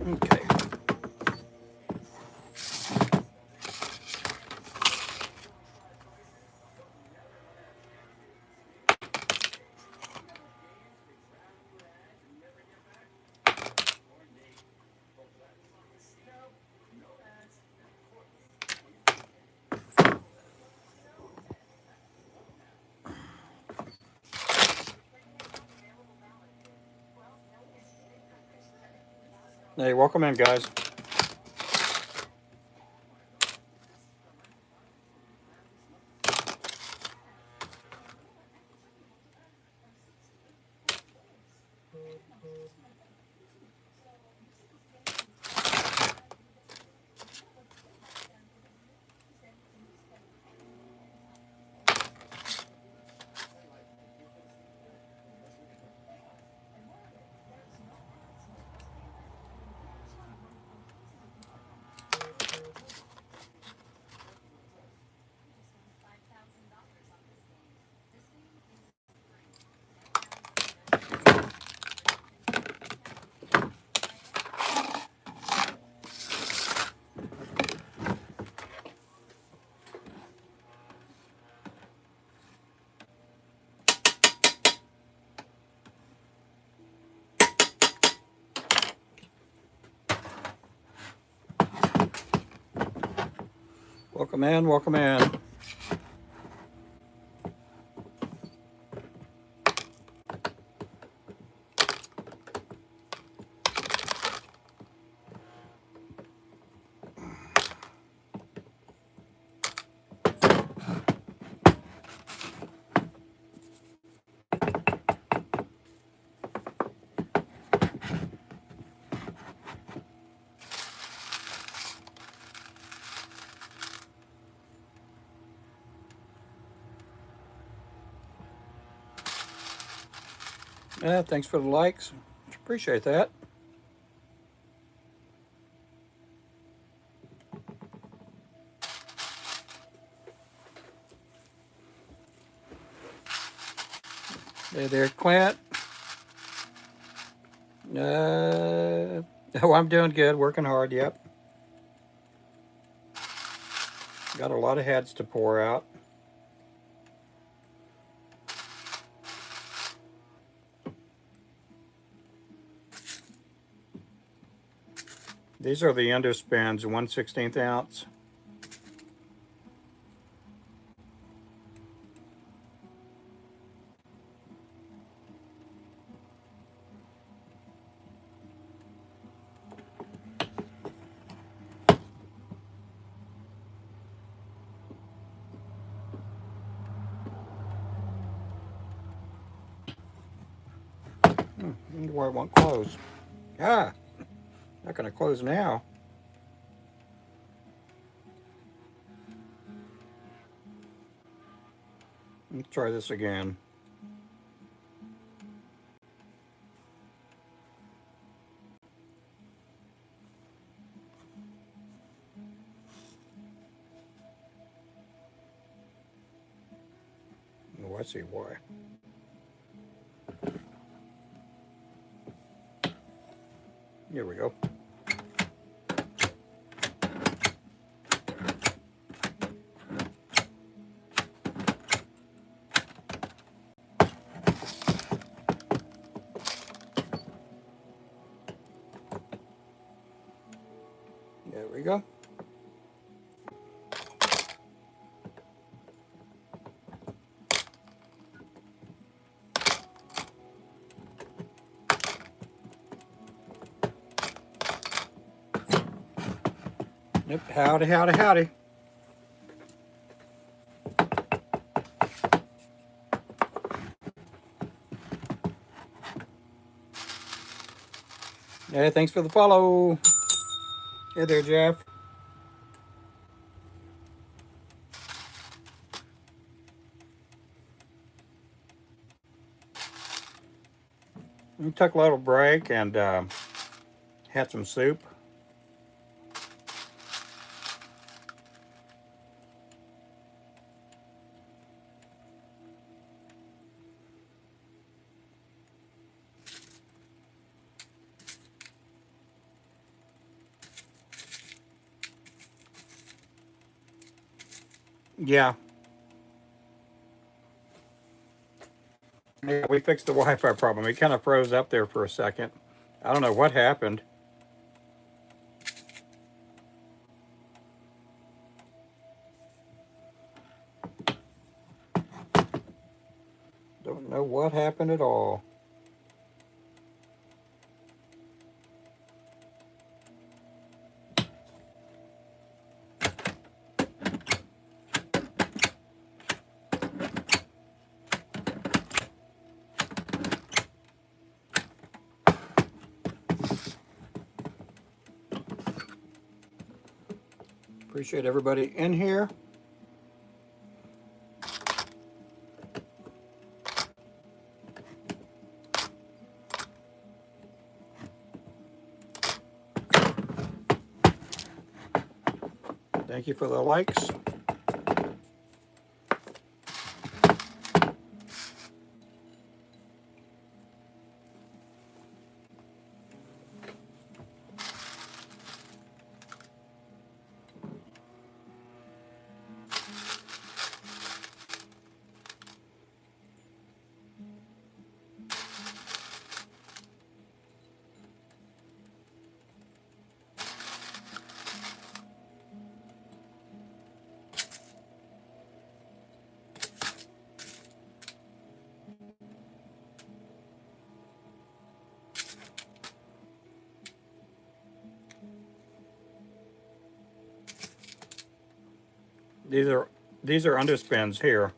Okay. Hey, welcome in, guys. Welcome in, welcome in. Yeah, thanks for the likes. Appreciate that. Hey there, Clint. Oh, I'm doing good, working hard. Yep. Got a lot of heads to pour out. These are the underspins, 1/16 ounce. Wonder why it won't close. Ah, not going to close now. Let's try this again. Oh, I see why. Here we go. There we go. Yep, howdy, howdy, howdy. Hey, thanks for the follow. Hey there, Jeff. We took a little break and had some soup. Yeah. Yeah, we fixed the Wi-Fi problem. It kind of froze up there for a second. I don't know what happened. Don't know what happened at all. Appreciate everybody in here. Thank you for the likes. These are underspins here.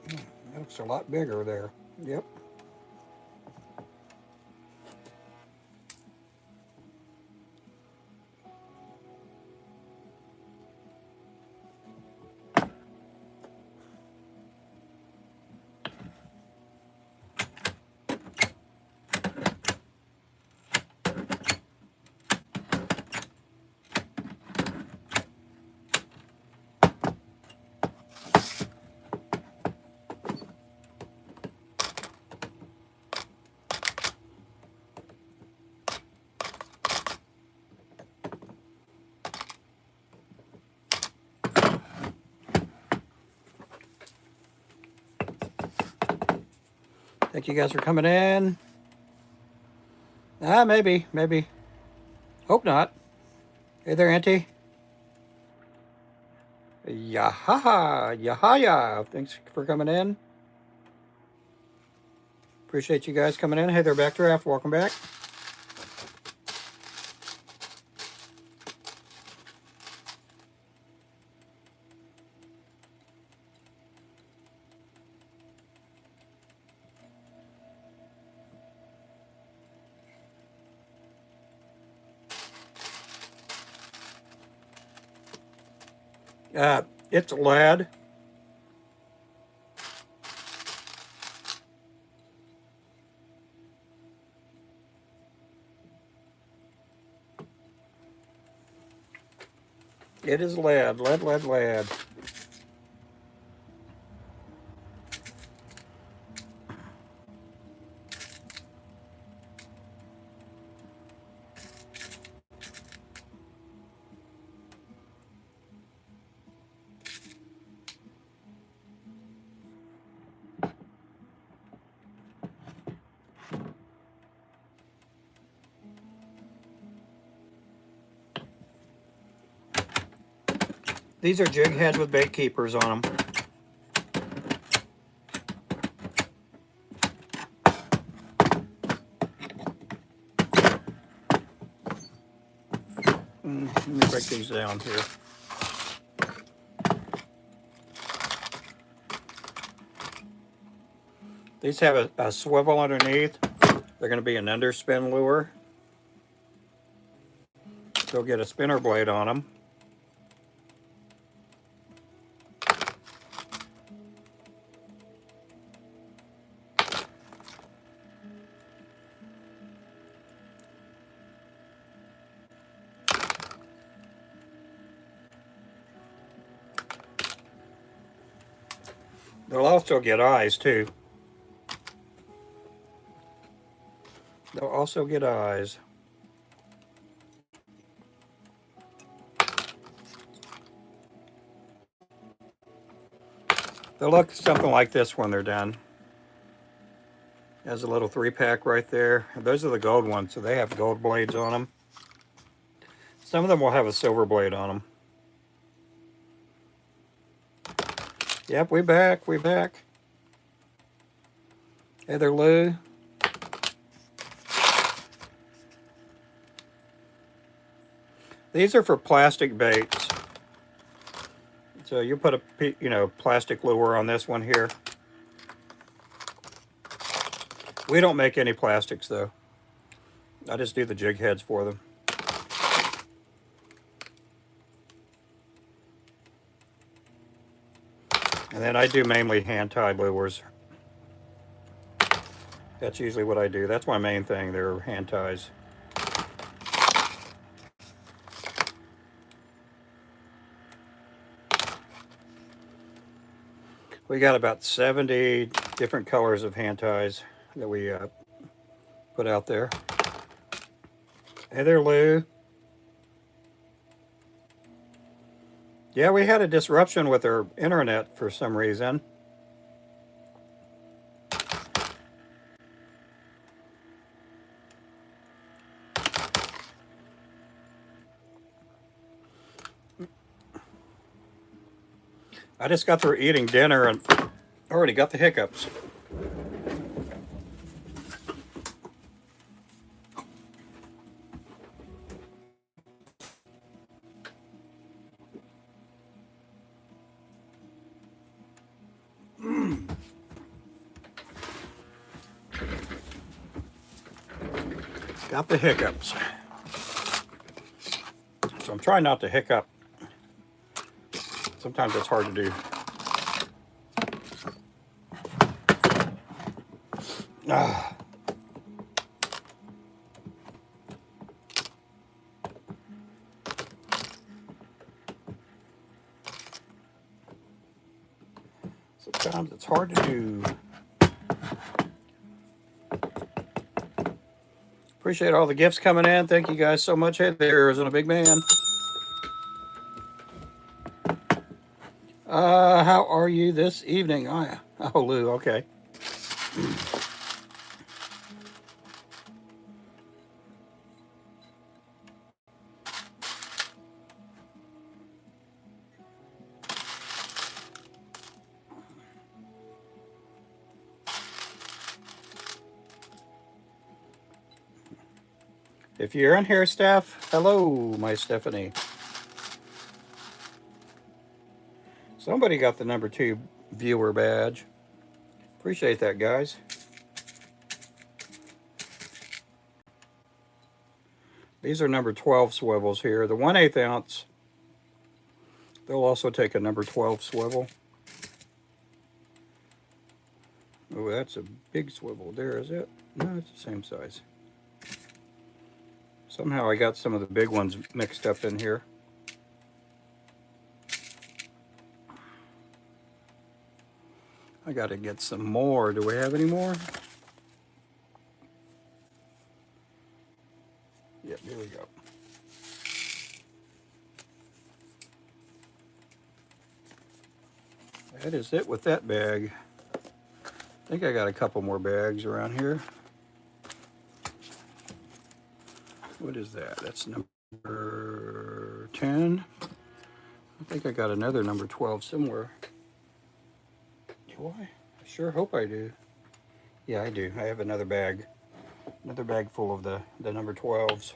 That looks a lot bigger there. Yep. Thank you guys for coming in. Maybe. Hope not. Hey there, Auntie. Yahaha, Yahaya. Thanks for coming in. Appreciate you guys coming in. Hey there, Backdraft. Welcome back. It's lead. It is lead. Lead. These are jig heads with bait keepers on them. Let me break these down here. These have a swivel underneath. They're going to be an underspin lure. They'll get a spinner blade on them. They'll also get eyes too. also get eyes. They'll look something like this when they're done. Has a little 3-pack right there. Those are the gold ones, so they have gold blades on them. Some of them will have a silver blade on them. Yep, we back. Hey there, Lou. These are for plastic baits. So you put a plastic lure on this one here. We don't make any plastics though. I just do the jig heads for them. And then I do mainly hand-tied lures. That's usually what I do. That's my main thing. They're hand ties. We got about 70 different colors of hand ties that we put out there. Hey there, Lou. Yeah, we had a disruption with our internet for some reason. I just got through eating dinner and already got the hiccups. Got the hiccups. So I'm trying not to hiccup. Sometimes it's hard to do. Ah. Sometimes it's hard to do. Appreciate all the gifts coming in. Thank you guys so much. Hey there, Arizona Big Man. How are you this evening? Oh, Lou, okay. If you're in here, Steph, hello, my Stephanie. Somebody got the number 2 viewer badge. Appreciate that, guys. These are number 12 swivels here. The 1/8 ounce, they'll also take a number 12 swivel. Oh, that's a big swivel there, is it? No, it's the same size. Somehow I got some of the big ones mixed up in here. I got to get some more. Do we have any more? Yep, here we go. That is it with that bag. I think I got a couple more bags around here. What is that? That's number 10. I think I got another number 12 somewhere. Do I? I sure hope I do. Yeah, I do. I have another bag. Another bag full of the number 12s.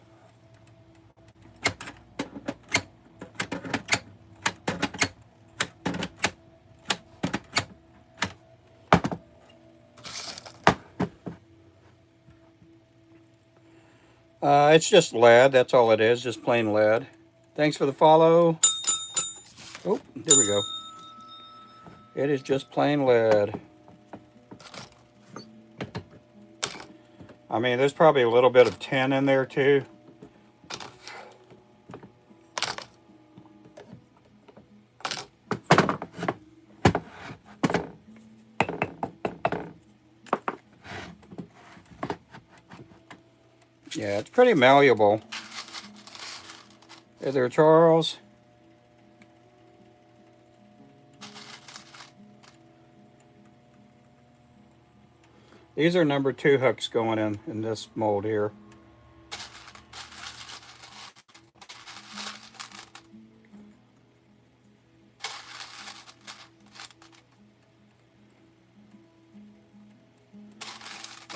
It's just lead. That's all it is. Just plain lead. Thanks for the follow. Oh, there we go. It is just plain lead. I mean, there's probably a little bit of tin in there too. Yeah, it's pretty malleable. Hey there, Charles. These are number 2 hooks going in this mold here.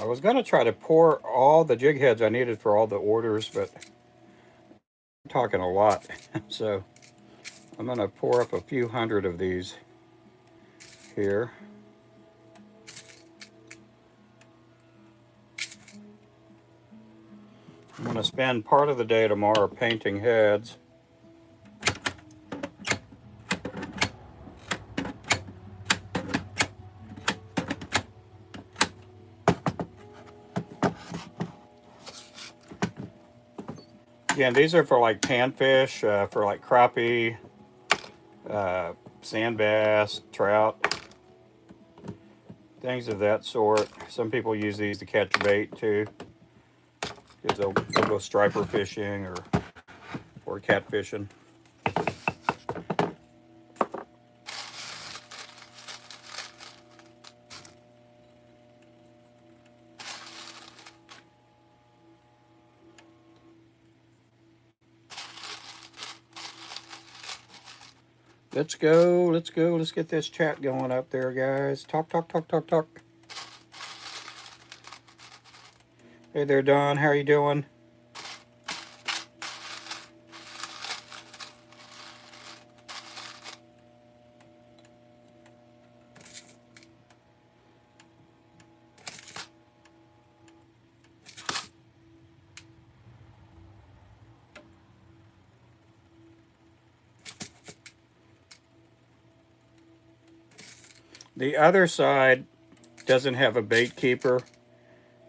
I was going to try to pour all the jig heads I needed for all the orders, but I'm talking a lot. So I'm going to pour up a few hundred of these here. I'm going to spend part of the day tomorrow painting heads. Again, these are for like panfish, for like crappie, sand bass, trout, things of that sort. Some people use these to catch bait too, because they'll go striper fishing or catfishing. Let's go, let's go, let's get this chat going up there, guys. Talk, talk, talk, talk, talk. Hey there, Don, how are you doing? The other side doesn't have a bait keeper,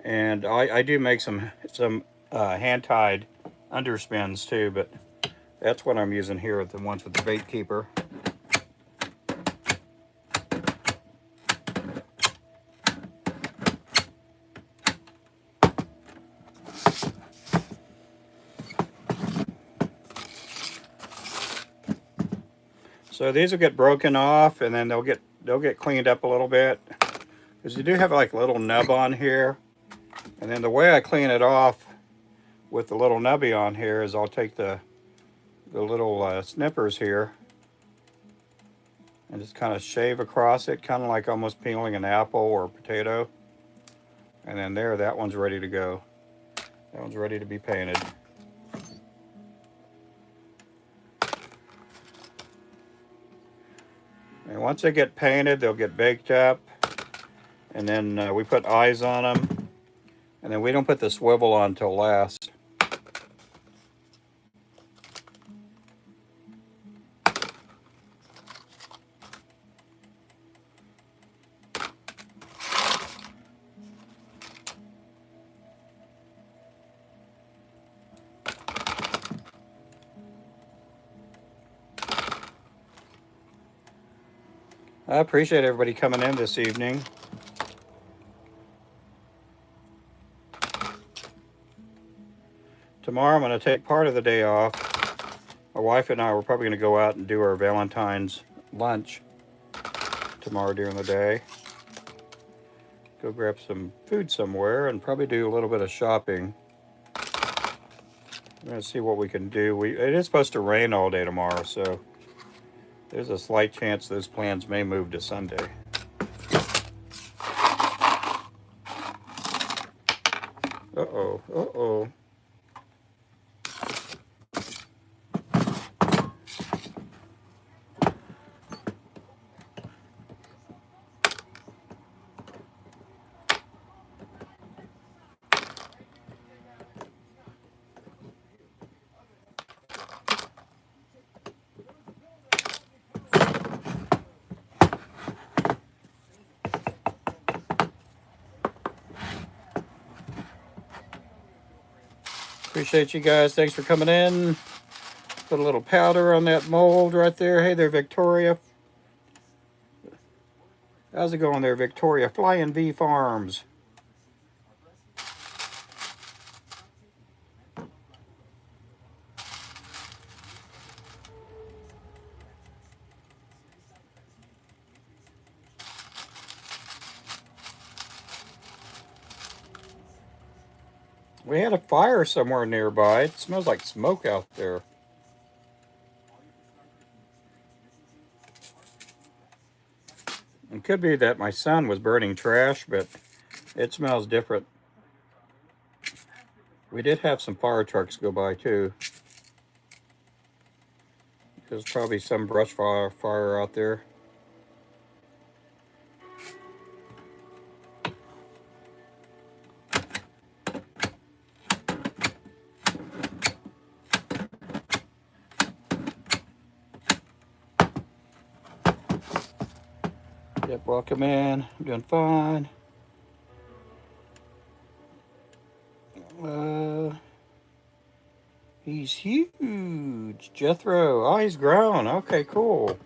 and I do make some hand-tied underspins too, but that's what I'm using here, the ones with the bait keeper. So these will get broken off, and then they'll get cleaned up a little bit, because you do have like a little nub on here. And then the way I clean it off with the little nubby on here is I'll take the little snippers here and just kind of shave across it, kind of like almost peeling an apple or a potato. And then there, that one's ready to go. That one's ready to be painted. And once they get painted, they'll get baked up. And then we put eyes on them. And then we don't put the swivel on until last. I appreciate everybody coming in this evening. Tomorrow I'm going to take part of the day off. My wife and I were probably going to go out and do our Valentine's lunch tomorrow during the day. Go grab some food somewhere and probably do a little bit of shopping. I'm going to see what we can do. It is supposed to rain all day tomorrow, so there's a slight chance those plans may move to Sunday. Uh-oh, uh-oh. Appreciate you guys. Thanks for coming in. Put a little powder on that mold right there. Hey there, Victoria. How's it going there, Victoria? Flying V Farms. We had a fire somewhere nearby. It smells like smoke out there. It could be that my son was burning trash, but it smells different. We did have some fire trucks go by too. There's probably some brush fire out there. Yep, welcome in. I'm doing fine. He's huge. Jethro. Oh, he's grown. Okay, cool.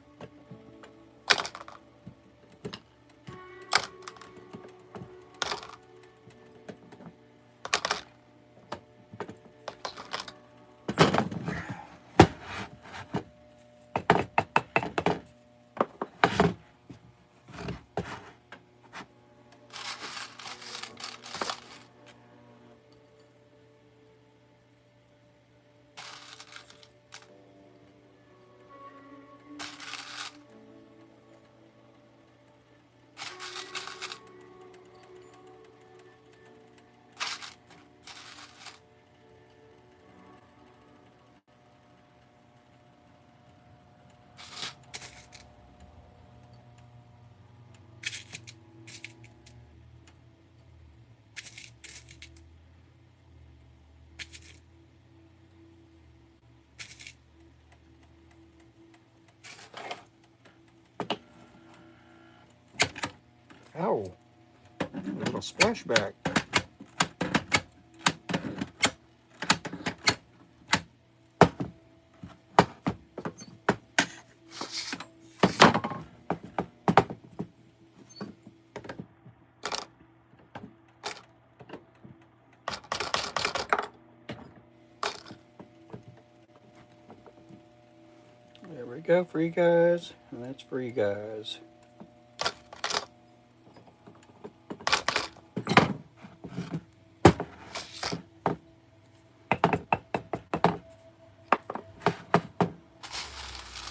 Ow. A little splashback. There we go for you guys. And that's for you guys.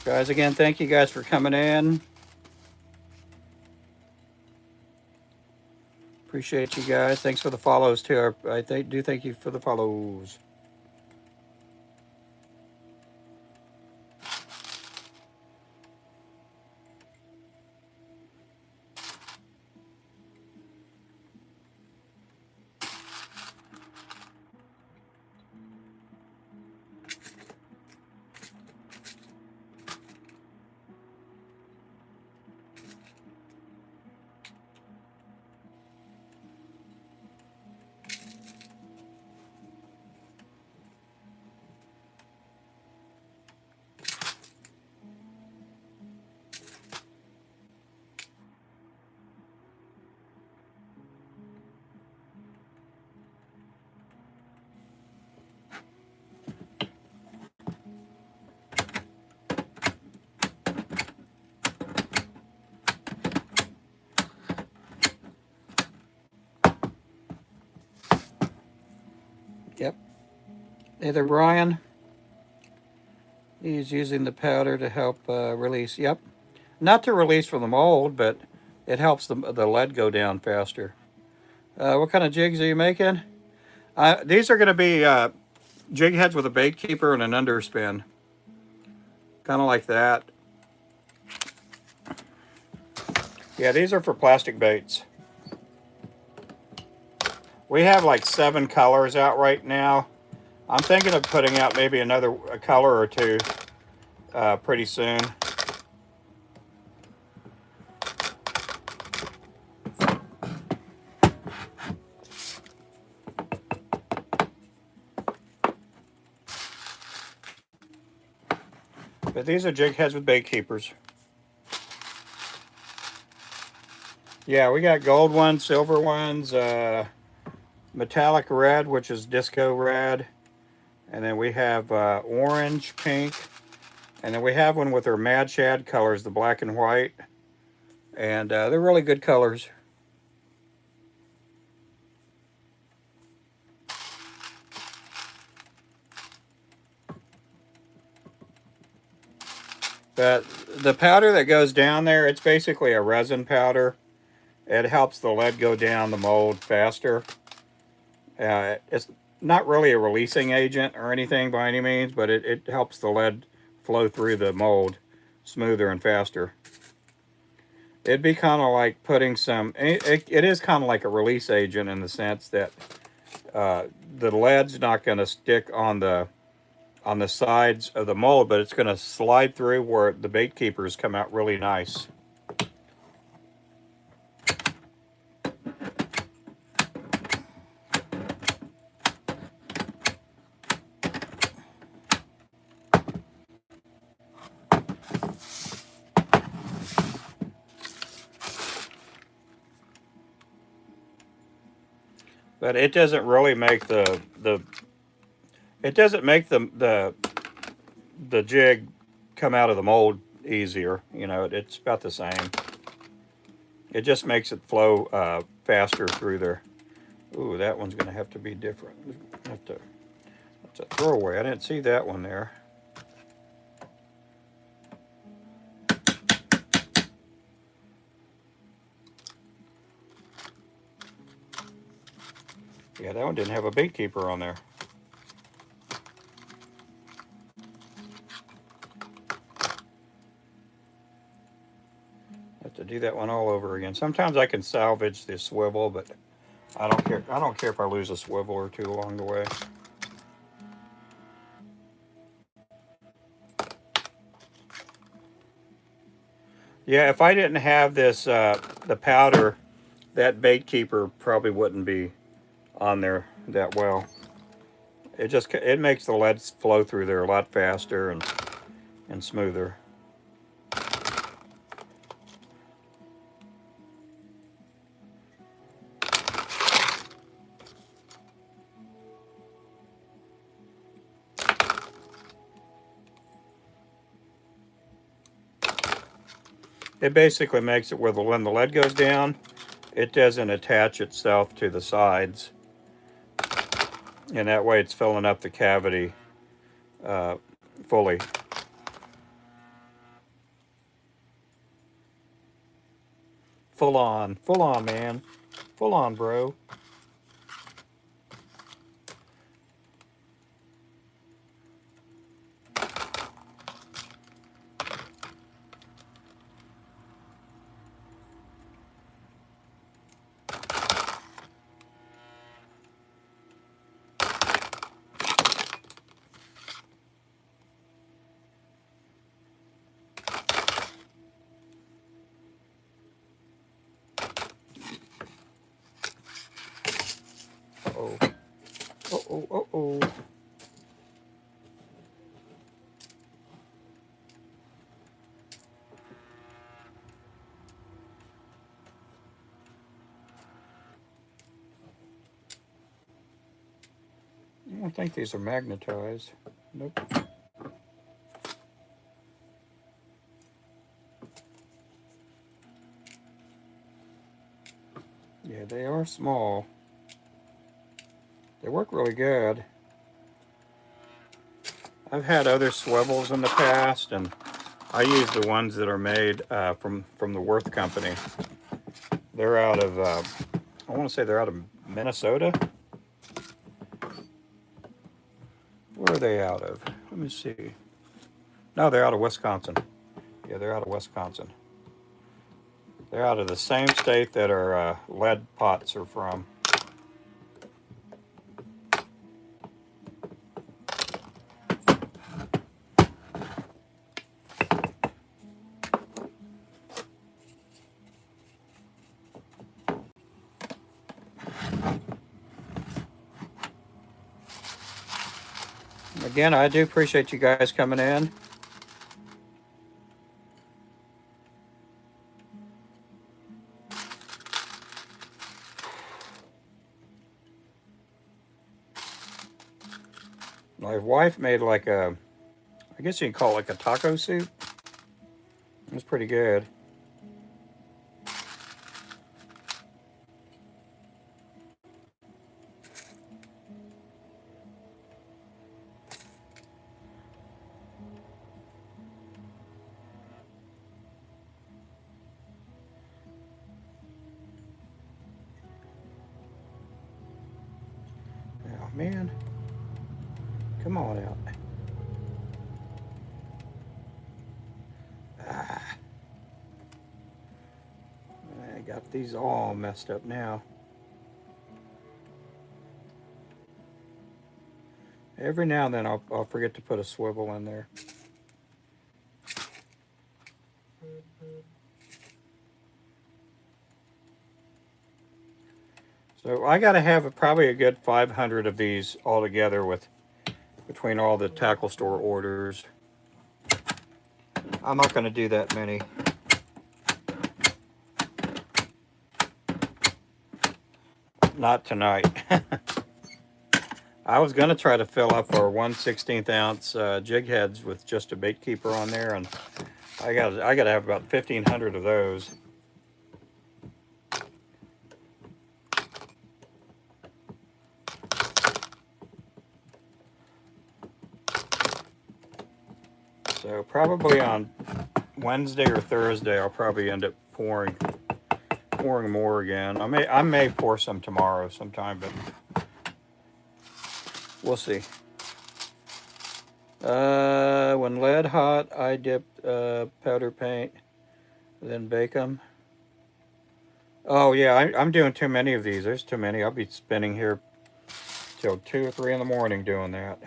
Guys, again, thank you guys for coming in. Appreciate you guys. Thanks for the follows too. I do thank you for the follows. Yep. Hey there, Brian. He's using the powder to help release. Yep. Not to release from the mold, but it helps the lead go down faster. What kind of jigs are you making? These are going to be jig heads with a bait keeper and an underspin. Kind of like that. Yeah, these are for plastic baits. We have like 7 colors out right now. I'm thinking of putting out maybe a color or two pretty soon. But these are jig heads with bait keepers. Yeah, we got gold ones, silver ones, metallic red, which is disco red. And then we have orange, pink. And then we have one with our Mad Shad colors, the black and white. And they're really good colors. But the powder that goes down there, it's basically a resin powder. It helps the lead go down the mold faster. It's not really a releasing agent or anything by any means, but it helps the lead flow through the mold smoother and faster. It'd be kind of like putting some, it is kind of like a release agent in the sense that the lead's not going to stick on the sides of the mold, but it's going to slide through where the bait keepers come out really nice. But it doesn't really make the it doesn't make the jig come out of the mold easier. You know, it's about the same. It just makes it flow faster through there. Ooh, that one's going to have to be different. That's a throwaway. I didn't see that one there. Yeah, that one didn't have a bait keeper on there. Have to do that one all over again. Sometimes I can salvage the swivel, but I don't care. I don't care if I lose a swivel or two along the way. Yeah, if I didn't have this, the powder, that bait keeper probably wouldn't be on there that well. It makes the leads flow through there a lot faster and smoother. It basically makes it where when the lead goes down, it doesn't attach itself to the sides, and that way it's filling up the cavity fully. Full on, man, full on, bro. Uh-oh. Uh-oh, uh-oh. I don't think these are magnetized. Nope. Yeah, they are small. They work really good. I've had other swivels in the past, and I use the ones that are made from the Worth Company. They're out of, I want to say they're out of Minnesota. Where are they out of? Let me see. No, they're out of Wisconsin. Yeah, they're out of Wisconsin. They're out of the same state that our lead pots are from. Again, I do appreciate you guys coming in. My wife made like I guess you can call it like a taco soup. It was pretty good. man. Come on out. Ah. I got these all messed up now. Every now and then I'll forget to put a swivel in there. So I got to have probably a good 500 of these all together with between all the tackle store orders. I'm not going to do that many. Not tonight. I was going to try to fill up our 1/16 ounce jig heads with just a bait keeper on there, and I got to have about 1,500 of those. So probably on Wednesday or Thursday, I'll probably end up pouring more again. I may pour some tomorrow sometime, but we'll see. When lead hot, I dip powder paint, then bake them. Oh yeah, I'm doing too many of these. There's too many. I'll be spinning here till 2 or 3 in the morning doing that.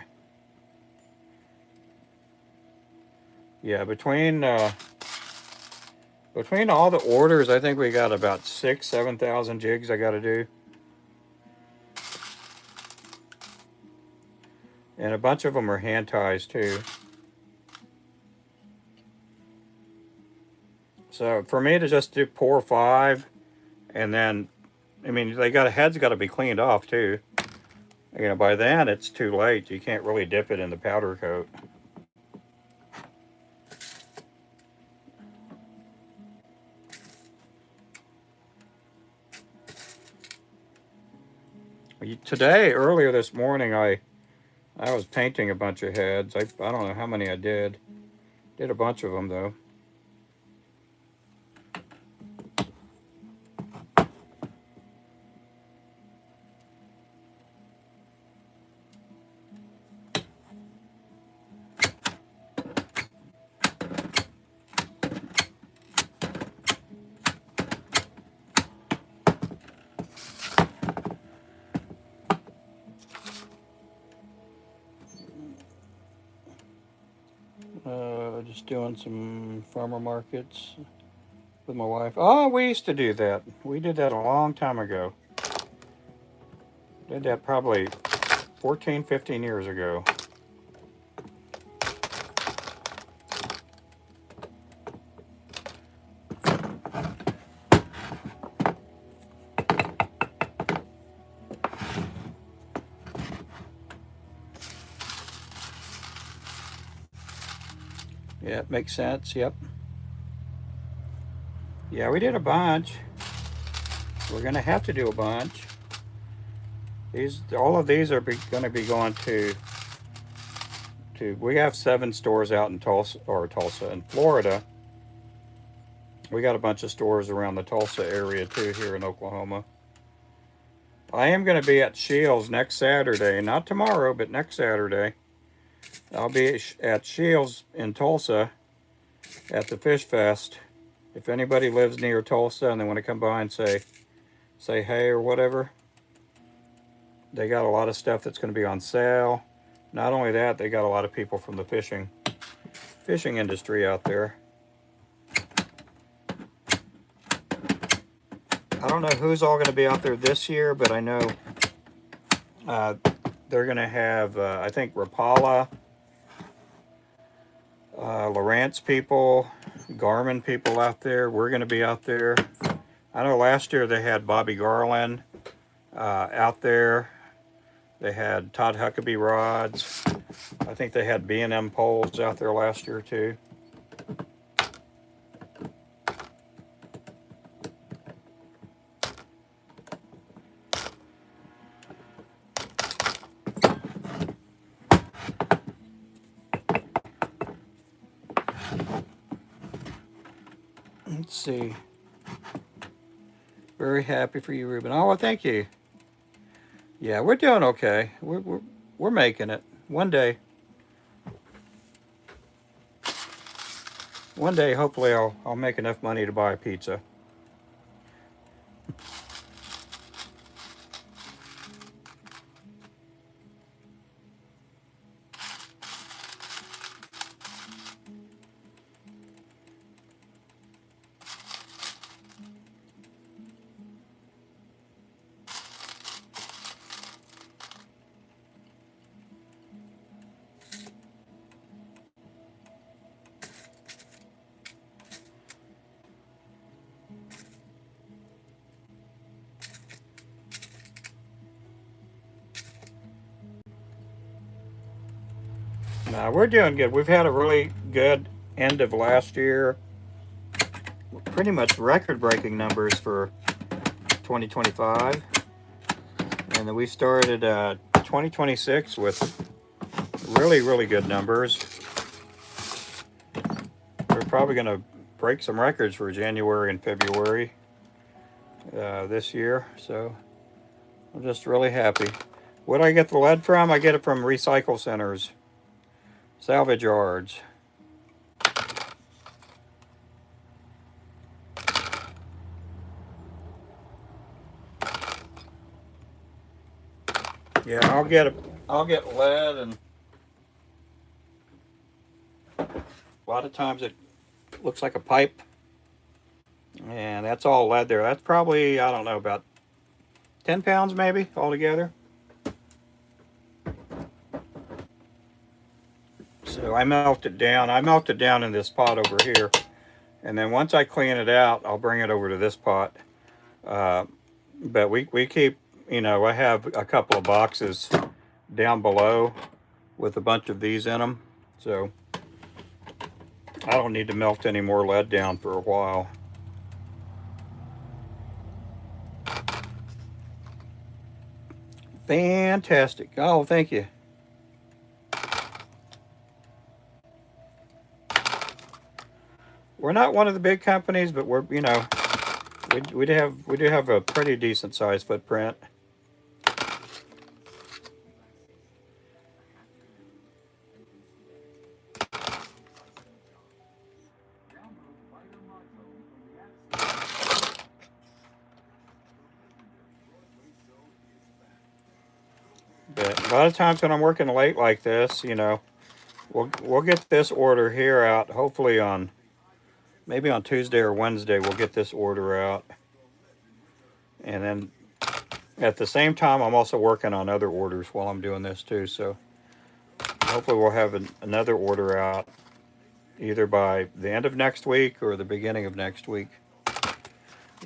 Yeah, between all the orders, I think we got about 7,000 jigs I got to do, and a bunch of them are hand ties too. So for me to just do pour 5, and then, I mean, head's got to be cleaned off too. You know, by then it's too late. You can't really dip it in the powder coat. Today, earlier this morning, I was painting a bunch of heads. I don't know how many I did. Did a bunch of them though. Just doing some farmer markets with my wife. Oh, we used to do that. We did that a long time ago. Did that probably 14, 15 years ago. Yeah, it makes sense. Yep. Yeah, we did a bunch. We're gonna have to do a bunch. All of these are going to be going to. We have 7 stores out in Tulsa in Florida. We got a bunch of stores around the Tulsa area too here in Oklahoma. I am going to be at Shields next Saturday, not tomorrow, but next Saturday. I'll be at Shields in Tulsa at the Fish Fest. If anybody lives near Tulsa and they want to come by and say hey or whatever, they got a lot of stuff that's going to be on sale. Not only that, they got a lot of people from the fishing industry out there. I don't know who's all going to be out there this year, but I know they're going to have, I think, Rapala, Lowrance people, Garmin people out there. We're going to be out there. I know last year they had Bobby Garland out there. They had Todd Huckabee rods. I think they had B&M poles out there last year too. Let's see. Very happy for you, Ruben. Oh, well, thank you. Yeah, we're doing okay. We're making it. One day, hopefully, I'll make enough money to buy a pizza. Now we're doing good. We've had a really good end of last year. Pretty much record-breaking numbers for 2025, and then we started 2026 with really good numbers. We're probably going to break some records for January and February this year, so I'm just really happy. Where do I get the lead from? I get it from recycle centers, salvage yards. Yeah, I'll get lead, and a lot of times it looks like a pipe, and that's all lead there. That's probably, I don't know, about 10 pounds maybe altogether. So I melt it down. I melt it down in this pot over here. And then once I clean it out, I'll bring it over to this pot. Uh, but we keep, I have a couple of boxes down below with a bunch of these in them. So I don't need to melt any more lead down for a while. Fantastic. Oh, thank you. We're not one of the big companies, but we do have a pretty decent sized footprint. But a lot of times when I'm working late like this, we'll get this order here out. Hopefully on maybe on Tuesday or Wednesday we'll get this order out, and then at the same time I'm also working on other orders while I'm doing this too. So hopefully we'll have another order out either by the end of next week or the beginning of next week.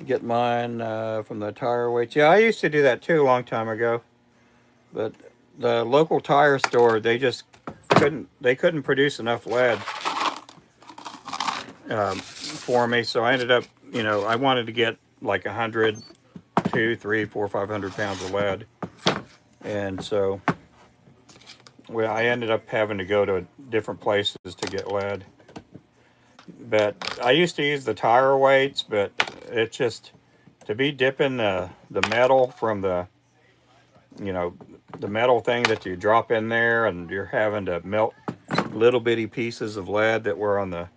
Get mine from the tire weights. Yeah, I used to do that too a long time ago, but the local tire store, they couldn't produce enough lead for me, so I ended up, I wanted to get like 100, 2, 3, 4, 500 pounds of lead, and so I ended up having to go to different places to get lead. But I used to use the tire weights, but it's just to be dipping the metal from you know, the metal thing that you drop in there, and you're having to melt little bitty pieces of lead that were on the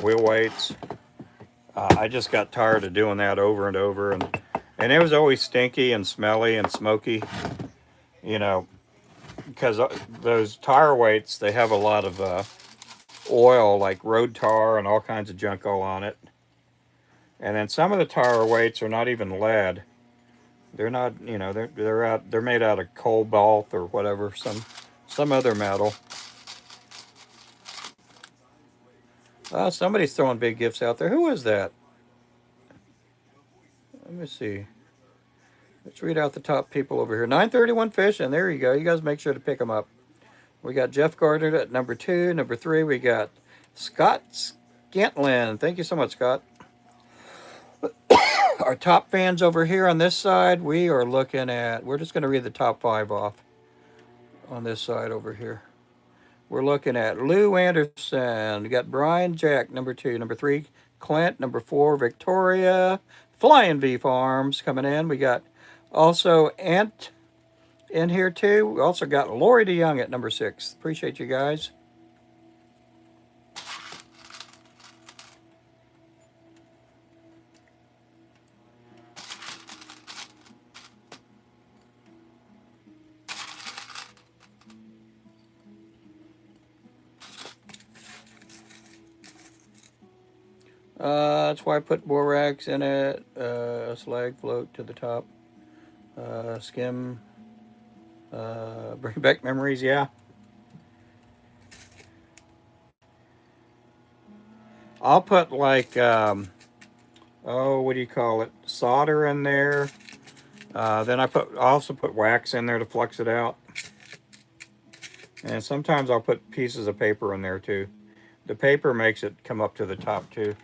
wheel weights. I just got tired of doing that over and over, and it was always stinky and smelly and smoky, you know, because those tire weights, they have a lot of oil, like road tar and all kinds of junk all on it. And then some of the tire weights are not even lead. They're not, they're made out of cobalt or whatever, some other metal. Somebody's throwing big gifts out there. Who is that? Let me see. Let's read out the top people over here. 931 Fish, and there you go. You guys make sure to pick them up. We got Jeff Gardner at number 2. Number 3, we got Scott Scantlin. Thank you so much, Scott. Our top fans over here on this side, we're just going to read the top 5 off on this side over here. We're looking at Lou Anderson. We got Brian Jack, number 2. Number 3, Clint. Number 4, Victoria. Flying V Farms coming in. We got also in here too. We also got Lori DeYoung at number 6. Appreciate you guys. That's why I put borax in it. Slag float to the top. Skim. Bring back memories. Yeah. I'll put like oh, what do you call it? Solder in there. Then I also put wax in there to flux it out. And sometimes I'll put pieces of paper in there too. The paper makes it come up to the top too.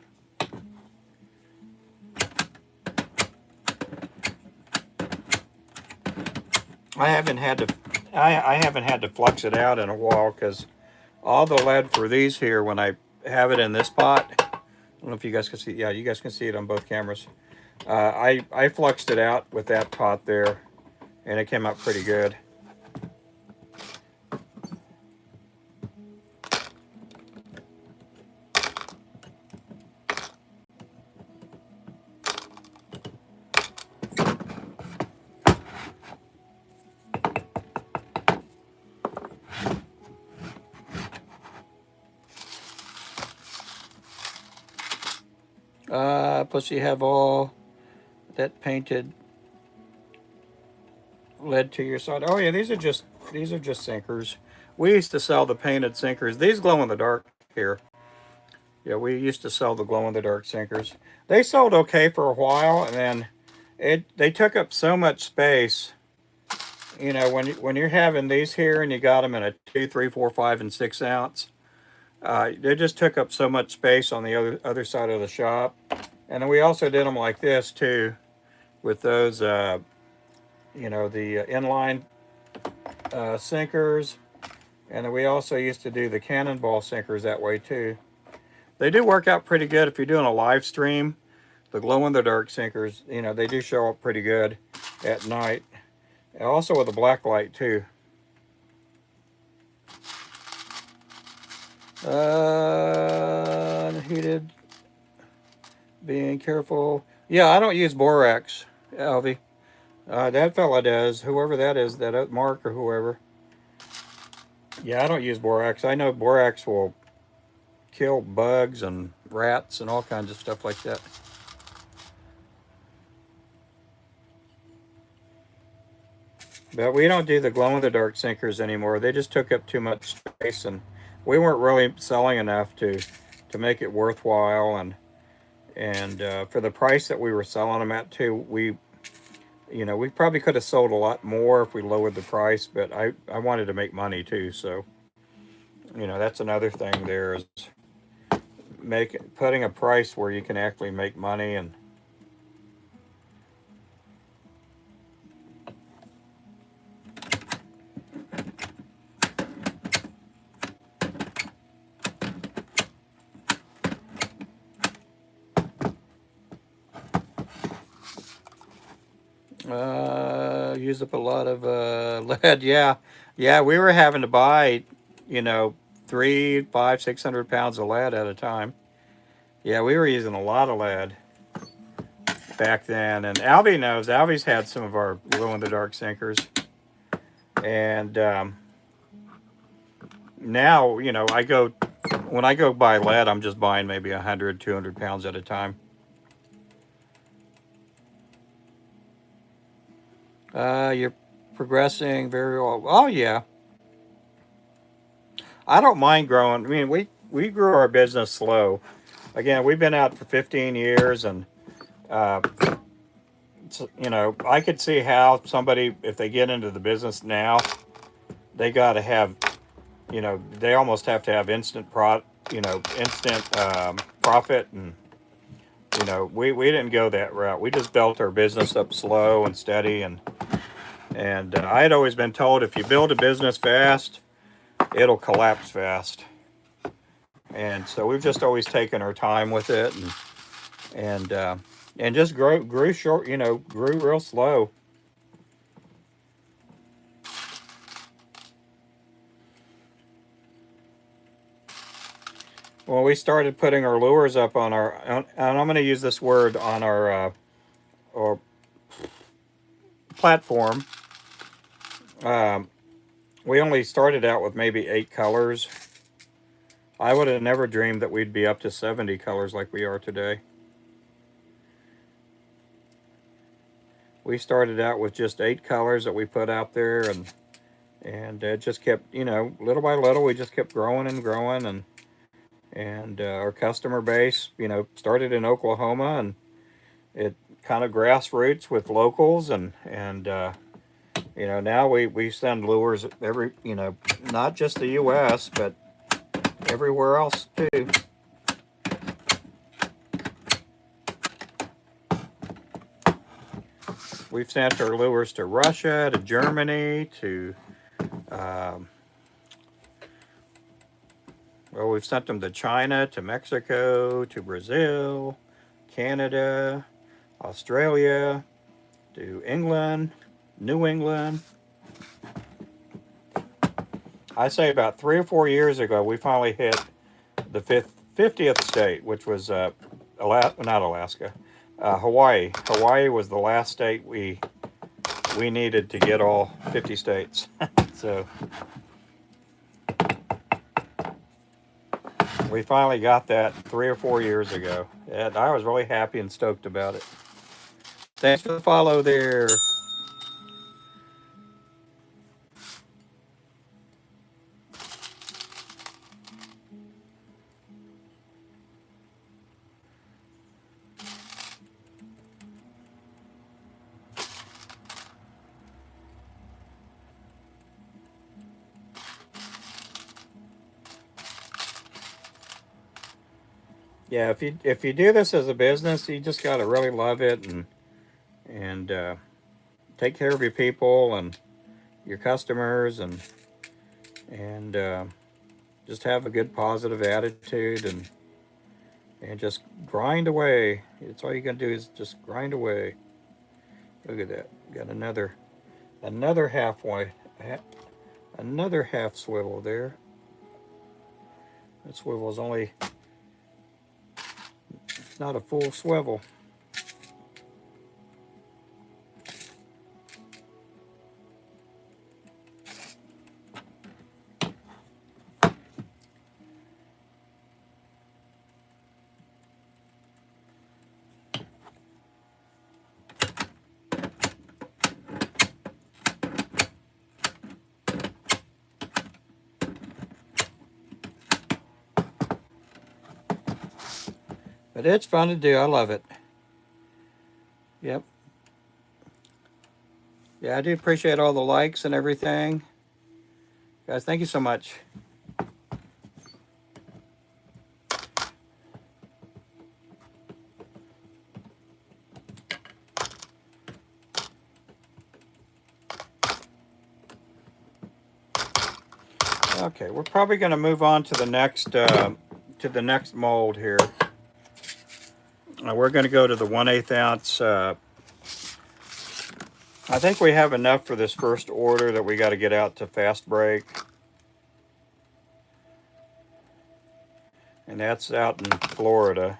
I haven't had to I haven't had to flux it out in a while because all the lead for these here, when I have it in this pot, I don't know if you guys can see. Yeah, you guys can see it on both cameras. I fluxed it out with that pot there, and it came out pretty good. Plus you have all that painted lead to your side. Oh yeah, these are just sinkers. We used to sell the painted sinkers. These glow in the dark here. Yeah, we used to sell the glow in the dark sinkers. They sold okay for a while, and then they took up so much space. You know, when you're having these here and you got them in a 2, 3, 4, 5, and 6 ounce, they just took up so much space on the other side of the shop. And then we also did them like this too, with those, you know, the inline sinkers. And then we also used to do the cannonball sinkers that way too. They do work out pretty good if you're doing a live stream. The glow-in-the-dark sinkers, you know, they do show up pretty good at night. And also with a black light too. Unheated. Being careful. Yeah, I don't use borax, Alvy. That fella does. Whoever that is, that Mark or whoever. Yeah, I don't use borax. I know borax will kill bugs and rats and all kinds of stuff like that. But we don't do the glow-in-the-dark sinkers anymore. They just took up too much space, and we weren't really selling enough to make it worthwhile. And for the price that we were selling them at too, we probably could have sold a lot more if we lowered the price. But I wanted to make money too, so that's another thing. There is putting a price where you can actually make money. And use up a lot of lead. Yeah, we were having to buy 3, 5, 600 pounds of lead at a time. Yeah, we were using a lot of lead back then. And Alvy knows. Alvy's had some of our glow-in-the-dark sinkers. And now, when I go buy lead, I'm just buying maybe 100, 200 pounds at a time. You're progressing very well. Oh, yeah. I don't mind growing. I mean, we grew our business slow. Again, we've been out for 15 years, and I could see how somebody, if they get into the business now, they got to have, they almost have to have instant profit, and we didn't go that route. We just built our business up slow and steady, and I had always been told if you build a business fast, it'll collapse fast. And so we've just always taken our time with it, and just grew real slow. When we started putting our lures up on our, and I'm going to use this word, on our platform, um, we only started out with maybe 8 colors. I would have never dreamed that we'd be up to 70 colors like we are today. We started out with just 8 colors that we put out there, and it just kept, little by little, we just kept growing and growing, and our customer base, started in Oklahoma, and it kind of grassroots with locals, and now we send lures every, not just the U.S., but everywhere else too. We've sent our lures to Russia, to Germany, to um, well, we've sent them to China, to Mexico, to Brazil, Canada, Australia, to England, New England. I say about 3 or 4 years ago, we finally hit the 50th state, which was not Alaska, Hawaii. Hawaii was the last state we needed to get all 50 states. So we finally got that 3 or 4 years ago, and I was really happy and stoked about it. Thanks for the follow there. Yeah, if you do this as a business, you just got to really love it, and take care of your people and your customers, and just have a good positive attitude, and just grind away. It's all you can do is just grind away. Look at that. Got another halfway, another half swivel there. That swivel is only, it's not a full swivel. But it's fun to do. I love it. Yep. Yeah, I do appreciate all the likes and everything. Guys, thank you so much. Okay, we're probably going to move on to the next mold here. We're going to go to the 1/8 ounce. I think we have enough for this first order that we got to get out to fast break. And that's out in Florida.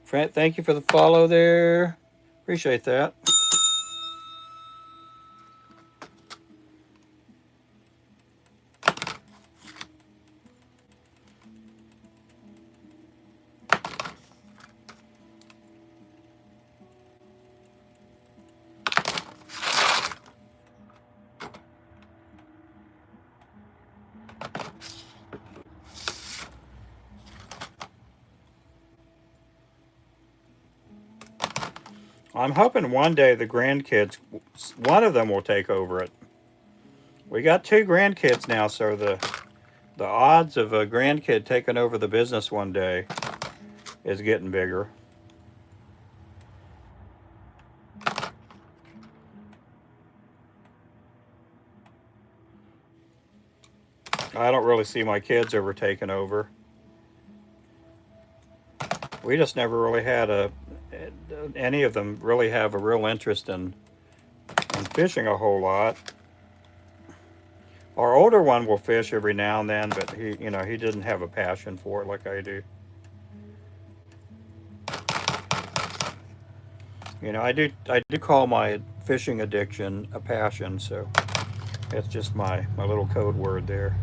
Trent, thank you for the follow there. Appreciate that. I'm hoping one day the grandkids, one of them will take over it. We got 2 grandkids now, so the odds of a grandkid taking over the business one day is getting bigger. I don't really see my kids ever taking over. We just never really had any of them really have a real interest in fishing a whole lot. Our older one will fish every now and then, but he didn't have a passion for it like I do. I do call my fishing addiction a passion, so that's just my little code word there.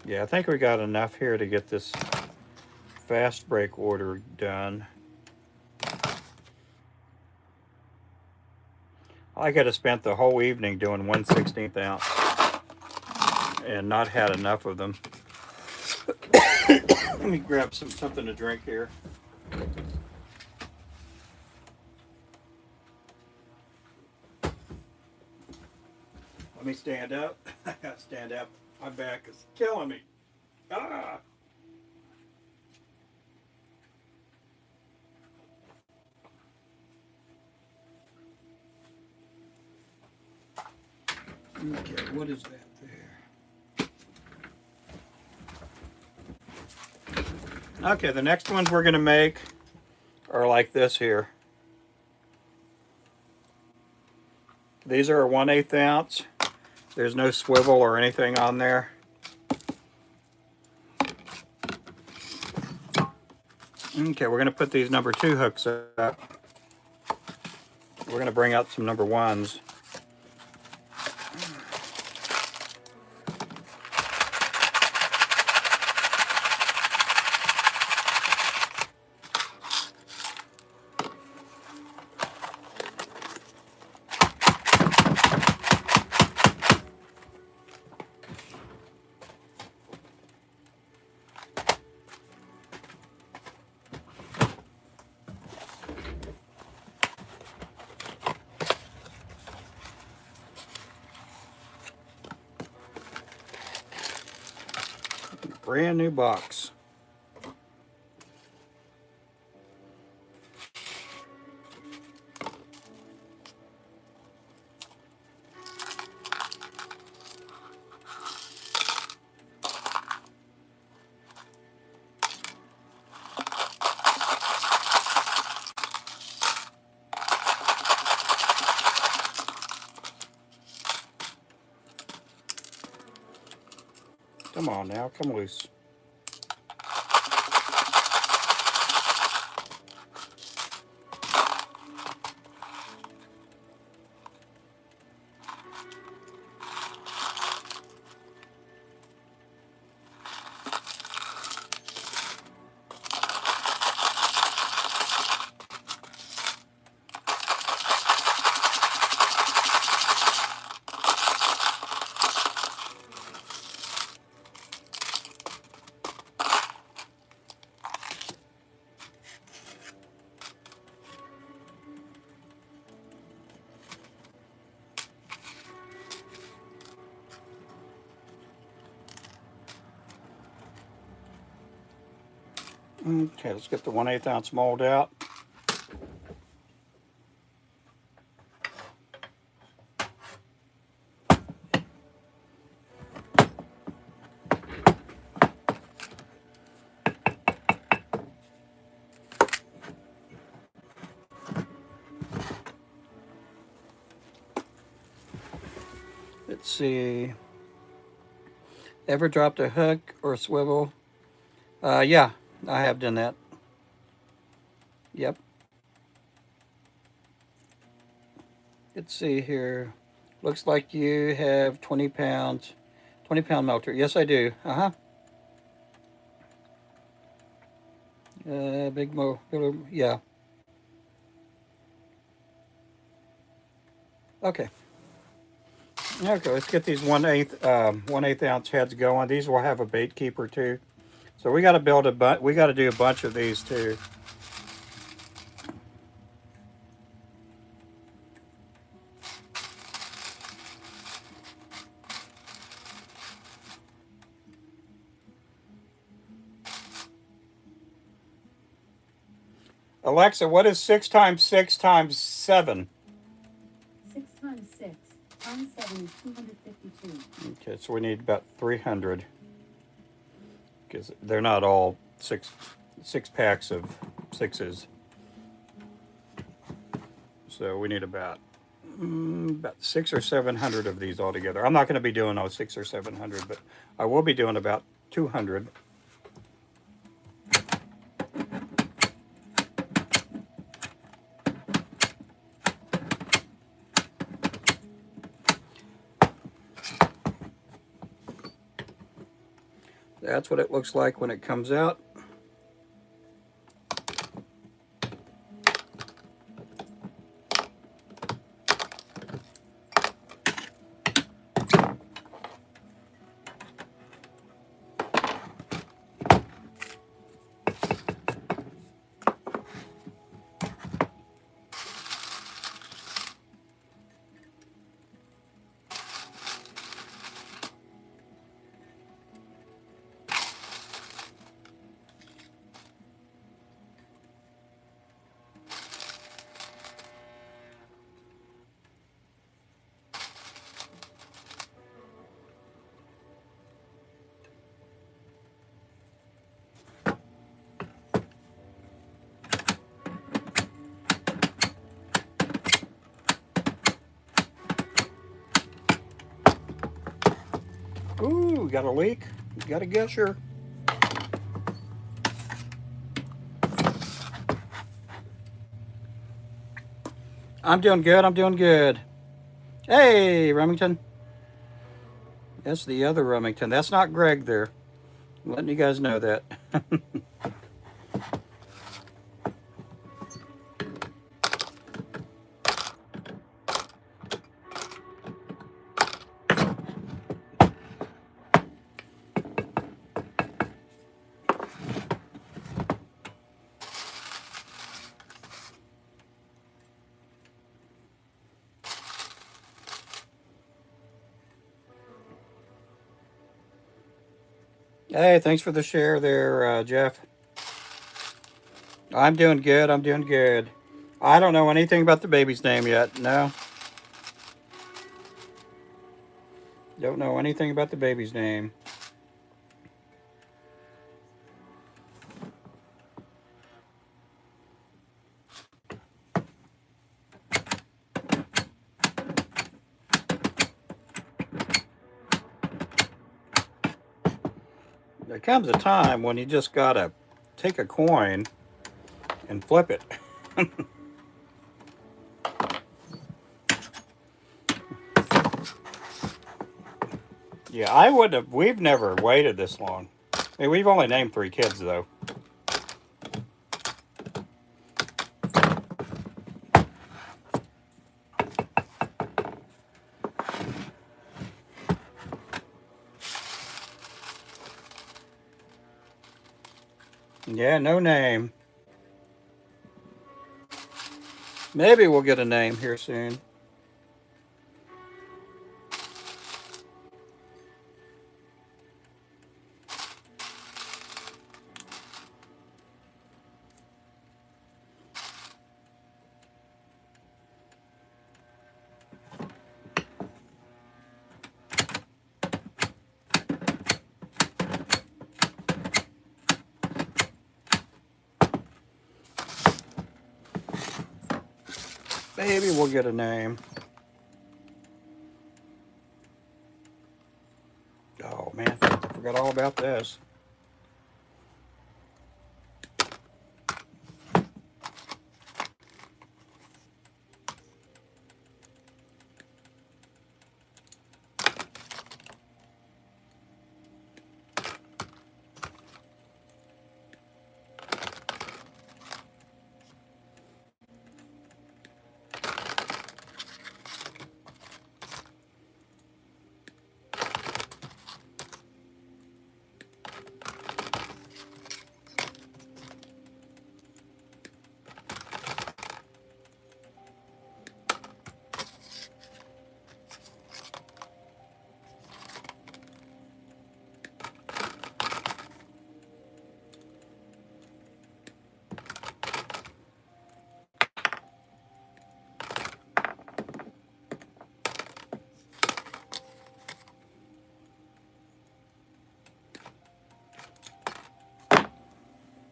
Yeah, I think we got enough here to get this fast break order done. I could have spent the whole evening doing 1/16 ounce and not had enough of them. Let me grab something to drink here. Let me stand up. I gotta stand up. My back is killing me. Ah! Okay, what is that there? Okay, the next ones we're gonna make are like this here. These are a 1/8 ounce. There's no swivel or anything on there. Okay, we're gonna put these number 2 hooks up. We're gonna bring out some number 1s. Brand new box. Come on now, come loose. Okay, let's get the 1/8 ounce mold out. Let's see. Ever dropped a hook or swivel? Yeah, I have done that. Yep. Let's see here. Looks like you have 20 pounds. 20-pound melter. Yes, I do. Uh-huh. Big mo. Yeah. Okay. Okay, let's get these 1/8 ounce heads going. These will have a bait keeper too. So we got to we got to do a bunch of these too. Alexa, what is 6 times 6 times 7? 6 times 6 times 7 is 252. Okay, so we need about 300. Because they're not all six packs of sixes. So we need about 600 or 700 of these altogether. I'm not going to be doing those 600 or 700, but I will be doing about 200. That's what it looks like when it comes out. Ooh, we got a leak. We got a gusher. I'm doing good. I'm doing good. Hey, Remington. That's the other Remington. That's not Greg there. I'm letting you guys know that. Hey, thanks for the share there, Jeff. I'm doing good. I'm doing good. I don't know anything about the baby's name yet. No. Don't know anything about the baby's name. There comes a time when you just gotta take a coin and flip it. Yeah, I would have. We've never waited this long. I mean, we've only named 3 kids though. Yeah, no name. Maybe we'll get a name here soon. Maybe we'll get a name. Oh man, I forgot all about this.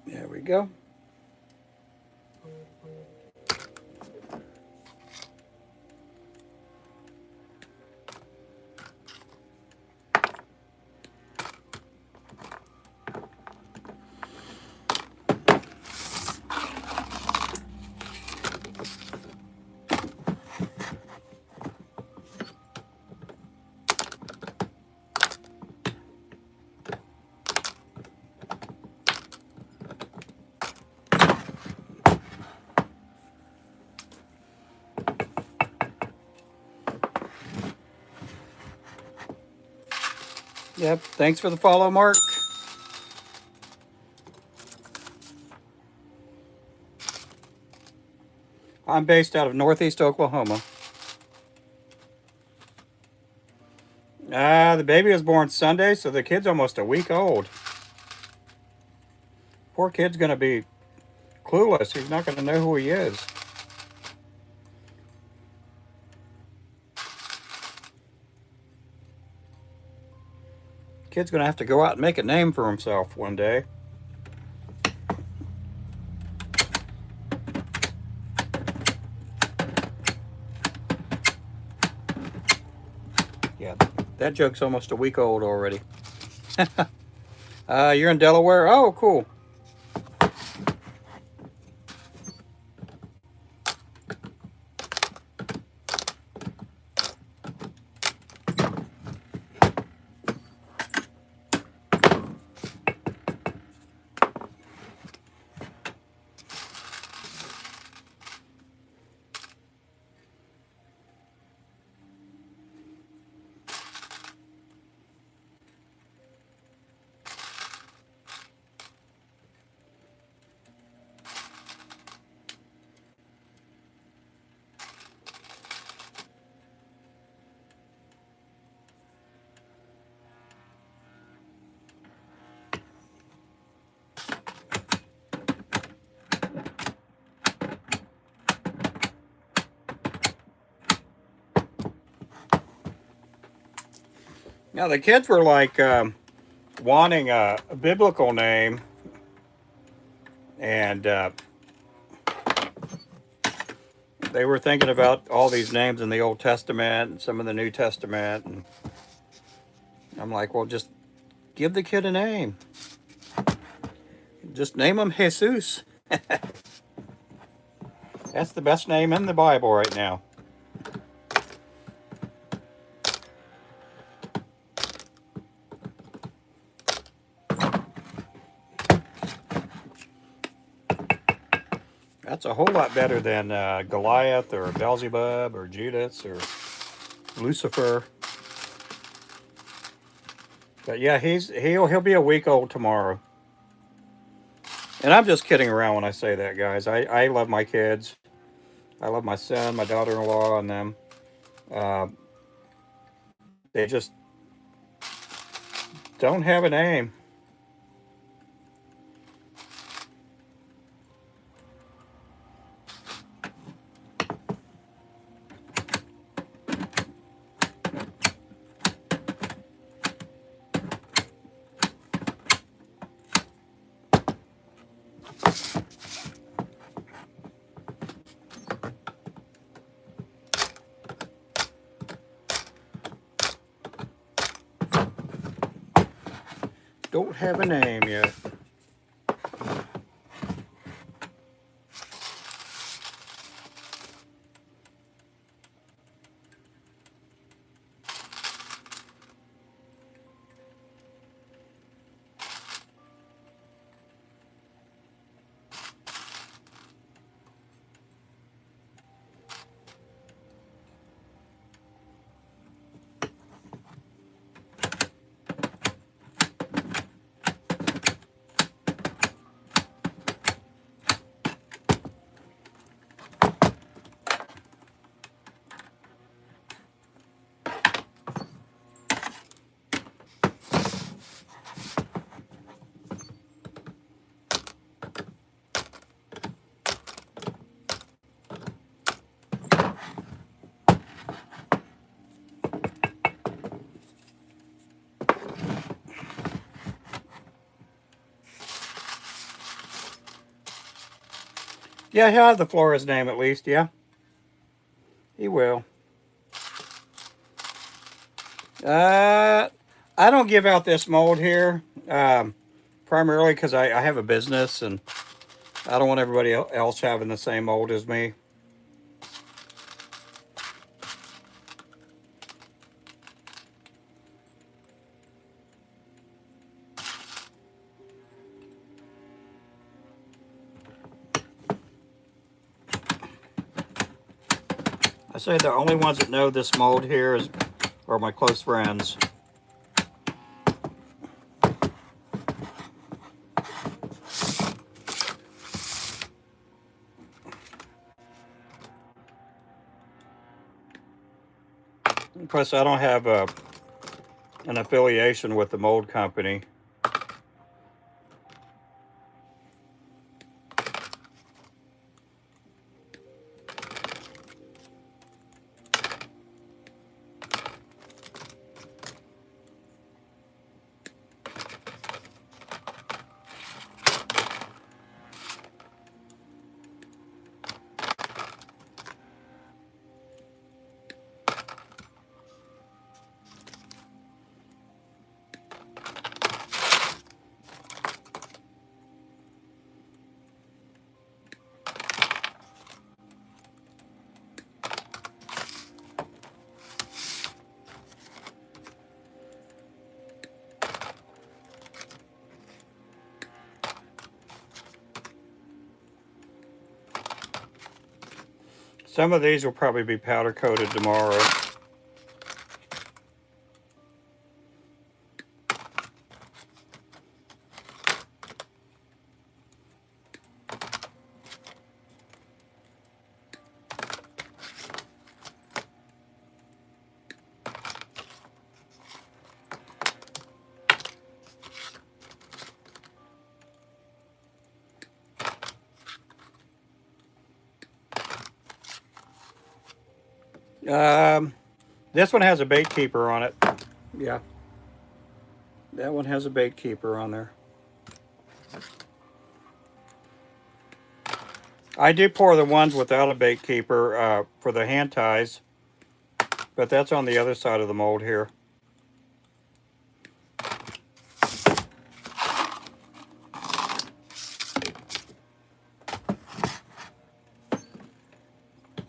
There we go. Yep. Thanks for the follow, Mark. I'm based out of Northeast Oklahoma. The baby was born Sunday, so the kid's almost a week old. Poor kid's going to be clueless. He's not going to know who he is. Kid's going to have to go out and make a name for himself one day. Yeah, that joke's almost a week old already. You're in Delaware? Oh, cool. Now, the kids were like wanting a biblical name, and they were thinking about all these names in the Old Testament and some of the New Testament. And I'm like, well, just give the kid a name. Just name him Jesus. That's the best name in the Bible right now. That's a whole lot better than Goliath or Beelzebub or Judas or Lucifer. But yeah, he'll be a week old tomorrow. And I'm just kidding around when I say that, guys. I love my kids. I love my son, my daughter-in-law, and them. Uh, they just don't have a name. Don't have a name yet. Yeah, he'll have the Flores name at least, yeah. He will. I don't give out this mold here, primarily because I have a business and I don't want everybody else having the same mold as me. I say the only ones that know this mold here are my close friends. Plus, I don't have an affiliation with the mold company. Some of these will probably be powder coated tomorrow. This one has a bait keeper on it. Yeah. That one has a bait keeper on there. I do pour the ones without a bait keeper for the hand ties, but that's on the other side of the mold here.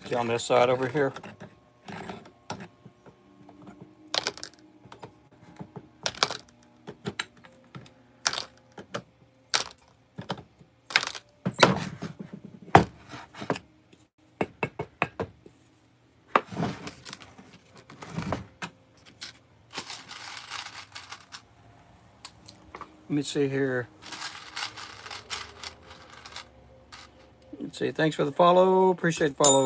See on this side over here? Let me see here. Let's see. Thanks for the follow. Appreciate the follow.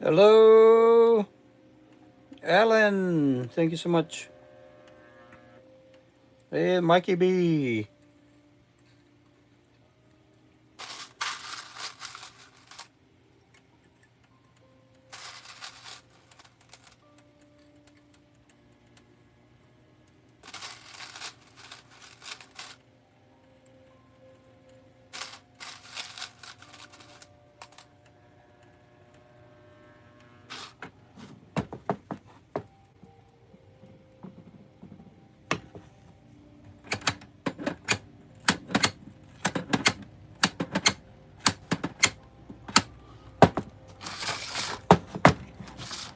Hello, Alan. Thank you so much. Hey, Mikey B.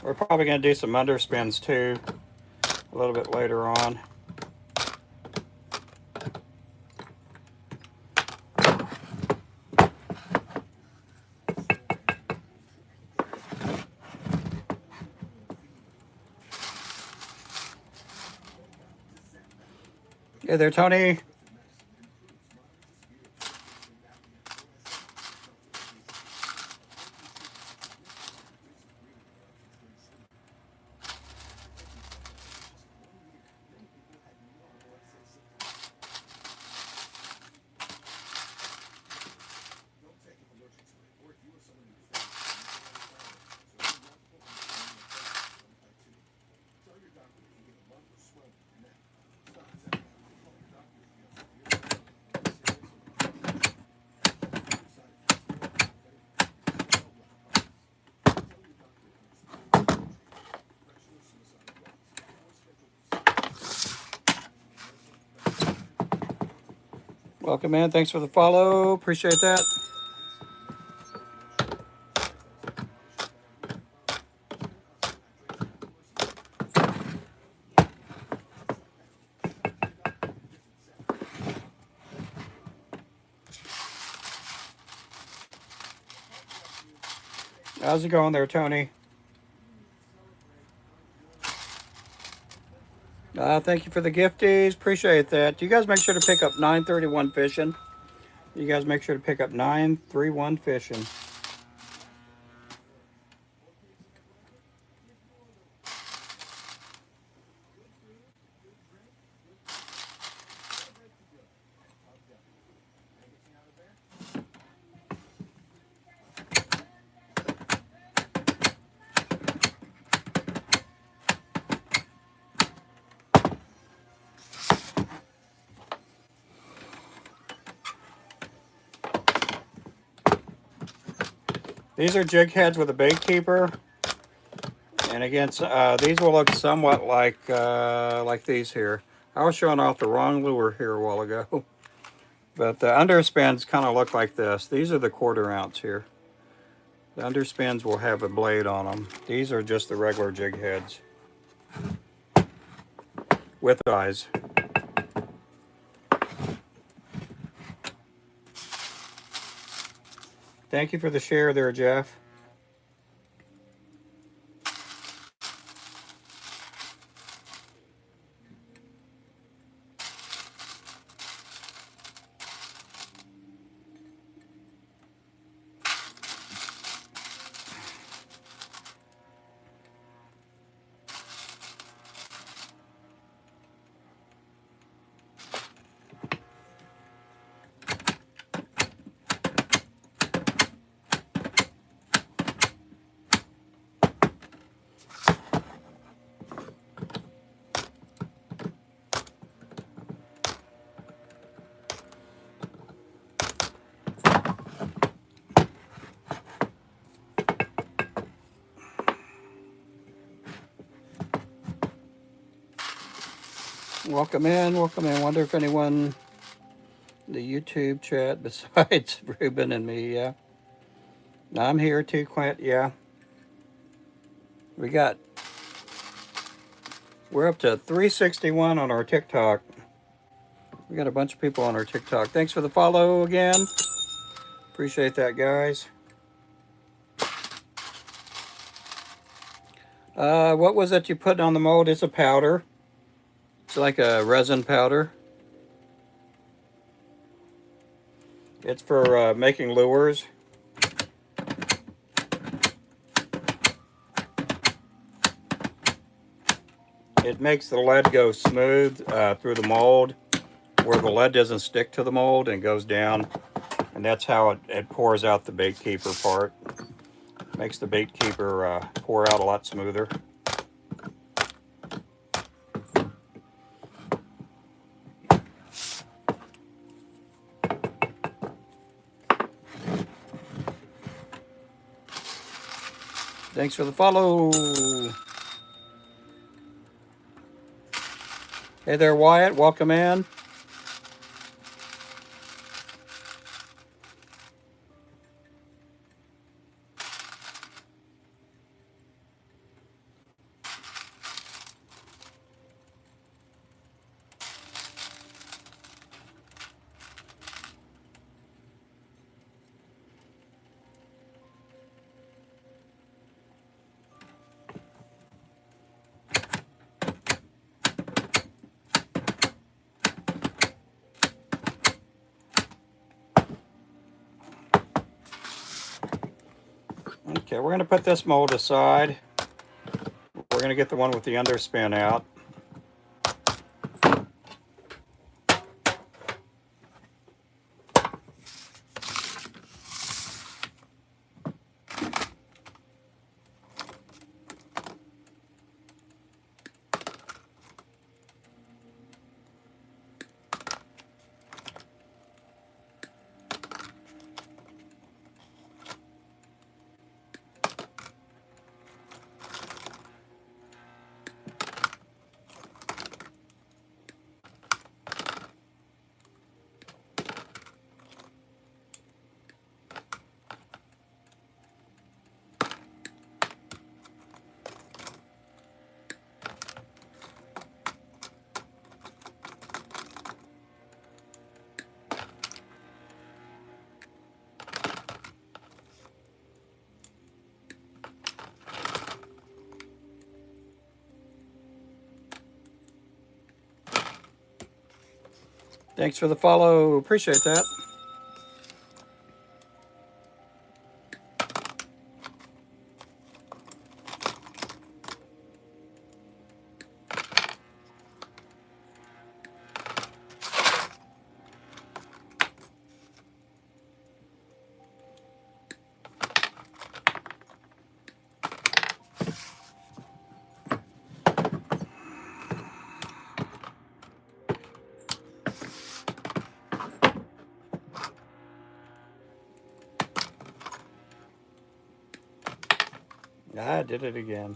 We're probably going to do some underspins too a little bit later on. Hey there, Tony. Welcome in. Thanks for the follow. Appreciate that. How's it going there, Tony? Thank you for the gifties. Appreciate that. You guys make sure to pick up 931 fishing. You guys make sure to pick up 931 fishing. These are jig heads with a bait keeper. And again, these will look somewhat like these here. I was showing off the wrong lure here a while ago. But the underspins kind of look like this. These are the 1/4 ounce here. The underspins will have a blade on them. These are just the regular jig heads with eyes. Thank you for the share there, Jeff. Welcome in, welcome in. Wonder if anyone in the YouTube chat besides Ruben and me, yeah. I'm here too, Clint, yeah. We're up to 361 on our TikTok. We got a bunch of people on our TikTok. Thanks for the follow again. Appreciate that, guys. What was it you put on the mold? It's a powder. It's like a resin powder. It's for making lures. It makes the lead go smooth through the mold, where the lead doesn't stick to the mold and goes down. And that's how it pours out the bait keeper part. Makes the bait keeper pour out a lot smoother. Thanks for the follow. Hey there, Wyatt. Welcome in. Okay, we're going to put this mold aside. We're going to get the one with the underspin out. Thanks for the follow. Appreciate that. I did it again.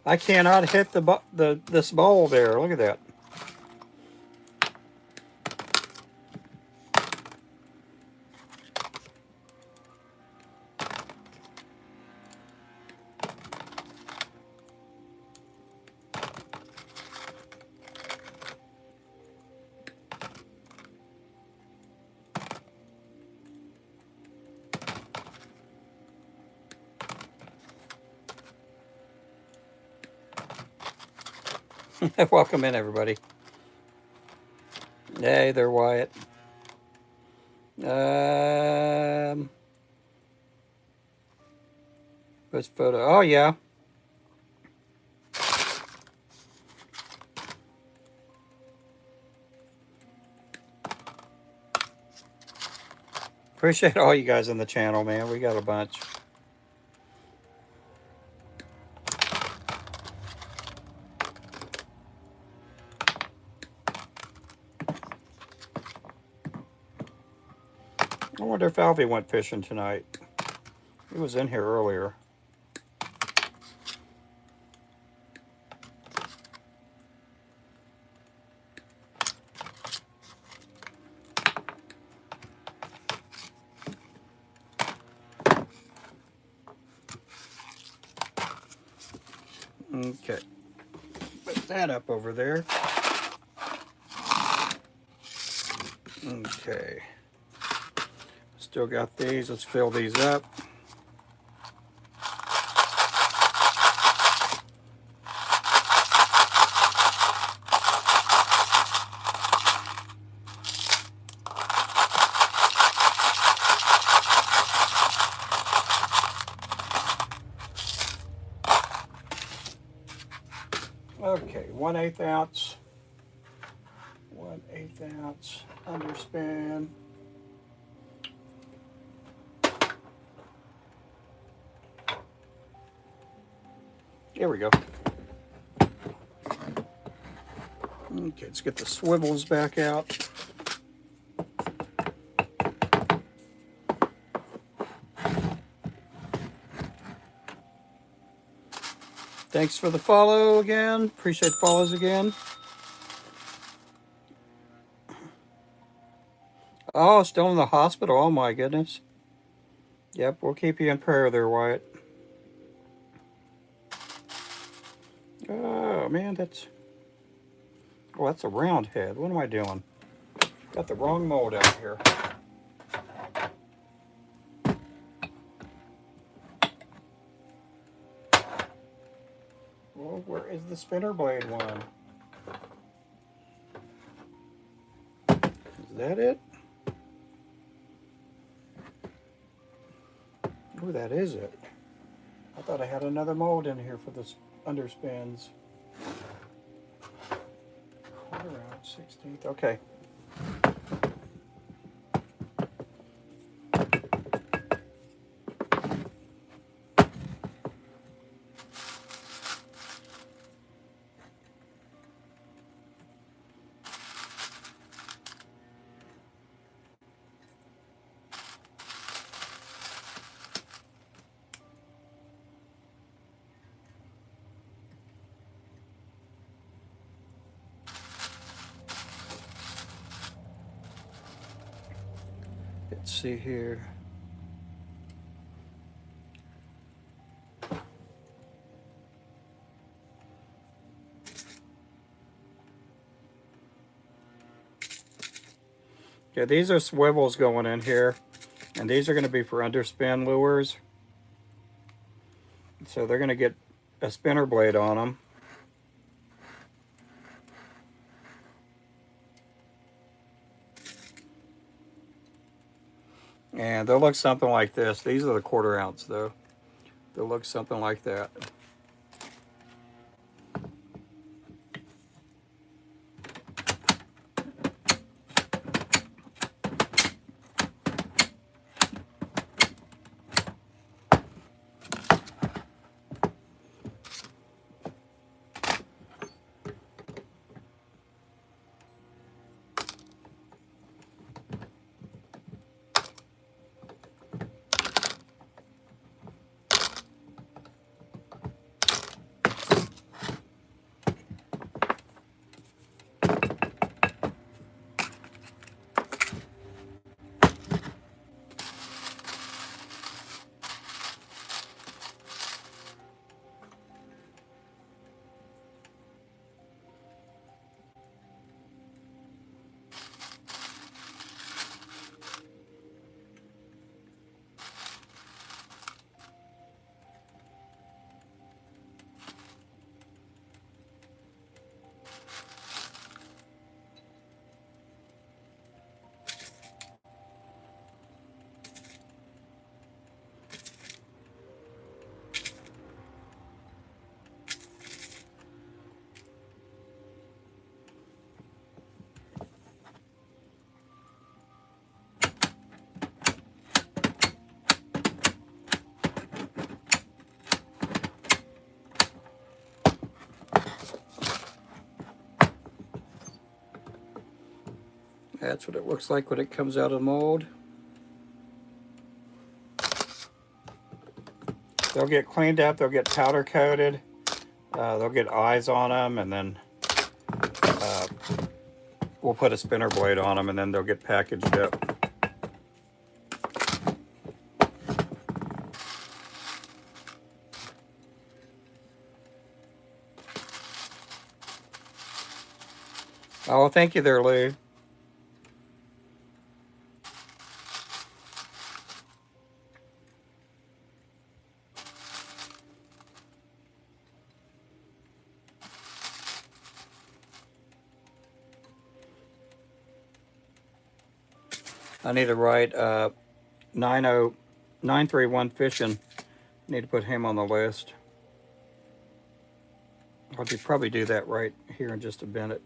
I cannot hit this ball there. Look at that. Welcome in, everybody. Hey there, Wyatt. Post photo. Oh, yeah. Appreciate all you guys in the channel, man. We got a bunch. I wonder if Alfie went fishing tonight. He was in here earlier. Okay. Put that up over there. Okay. Still got these. Let's fill these up. Okay, 1/8 ounce. 1/8 ounce underspin. Here we go. Okay, let's get the swivels back out. Thanks for the follow again. Appreciate follows again. Oh, still in the hospital. Oh my goodness. Yep, we'll keep you in prayer there, Wyatt. Oh man, that's a round head. What am I doing? Got the wrong mold out here. Well, where is the spinner blade one? that it? Oh, that is it. I thought I had another mold in here for the underspins. Quarter ounce, 16th. Okay. Let's see here. Okay, these are swivels going in here, and these are going to be for underspin lures. So they're going to get a spinner blade on them. And they'll look something like this. These are the quarter ounce though. They'll look something like that. That's what it looks like when it comes out of the mold. They'll get cleaned up, they'll get powder coated, they'll get eyes on them, and then we'll put a spinner blade on them, and then they'll get packaged up. Oh, thank you there, Lou. I need to write 931 Fishing. Need to put him on the list. I'll probably do that right here in just a minute.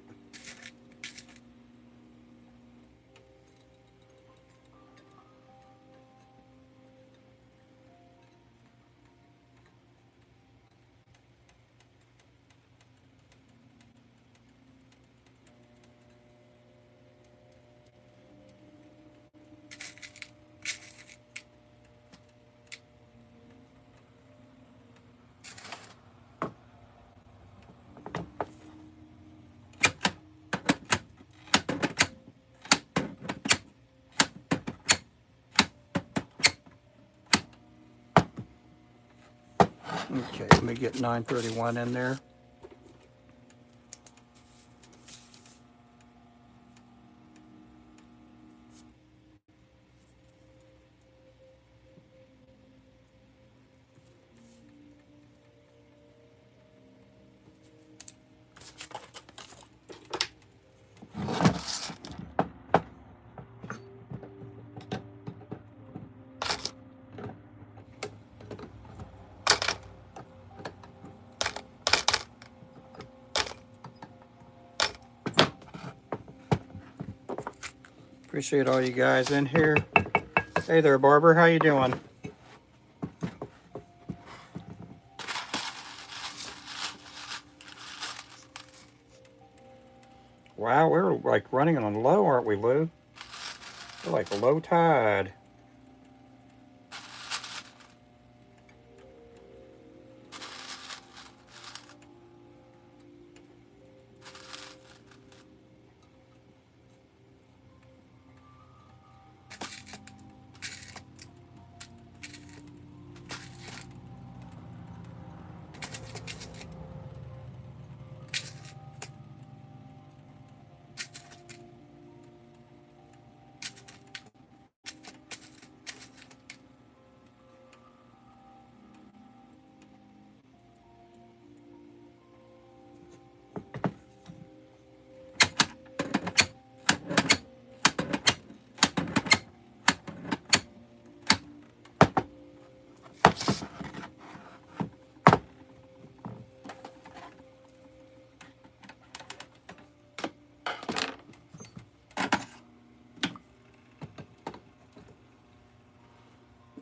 Okay, let me get 931 in there. Appreciate all you guys in here. Hey there, Barbara. How you doing? Wow, we're like running on low, aren't we, Lou? We're like low tide.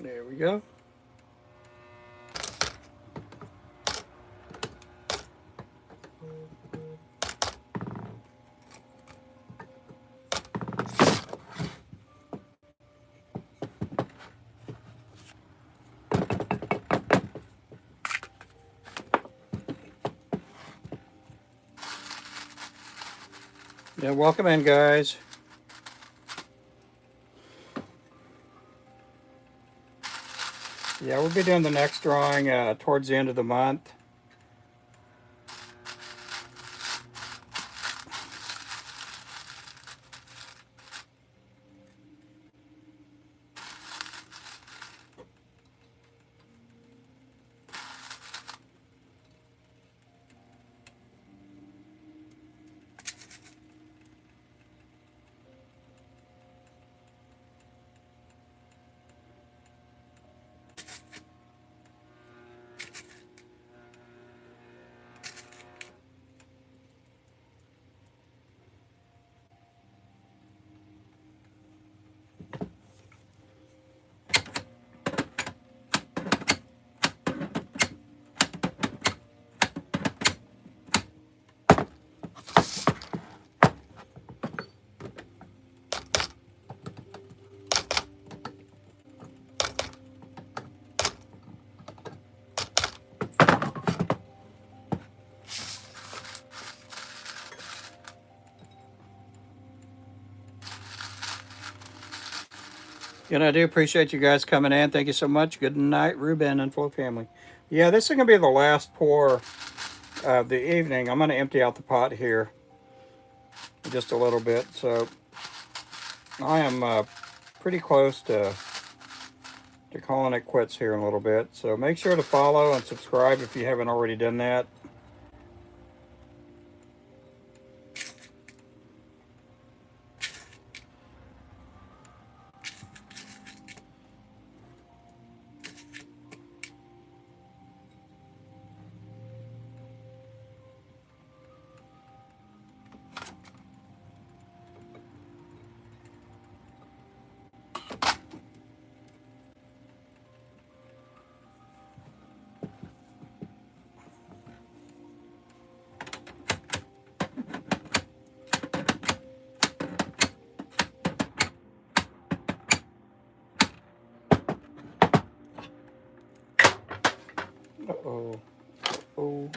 There we go. Yeah, welcome in, guys. Yeah, we'll be doing the next drawing towards the end of the month. And I do appreciate you guys coming in. Thank you so much. Good night, Ruben and Flow family. Yeah, this is going to be the last pour of the evening. I'm going to empty out the pot here just a little bit. So I am pretty close to calling it quits here in a little bit. So make sure to follow and subscribe if you haven't already done that. Uh-oh. Uh-oh.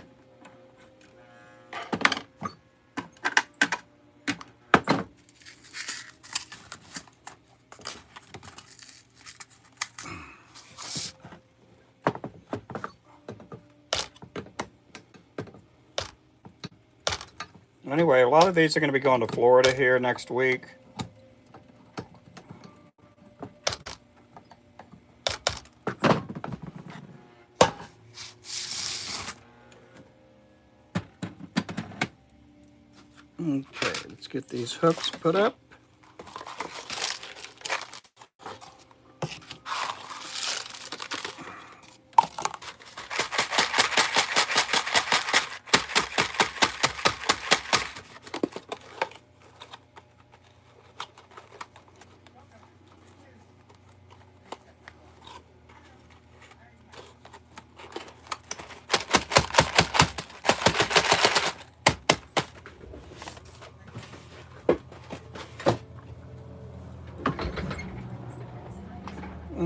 Anyway, a lot of these are going to be going to Florida here next week. Okay, let's get these hooks put up.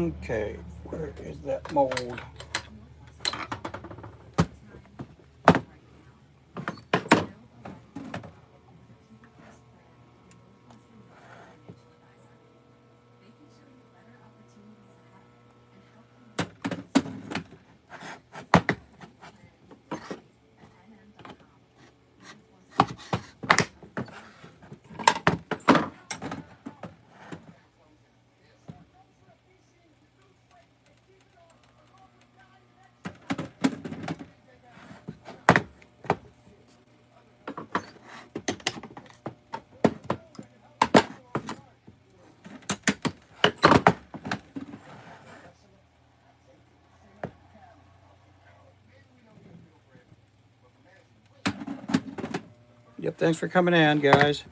Okay, where is that mold? Yep, thanks for coming in, guys.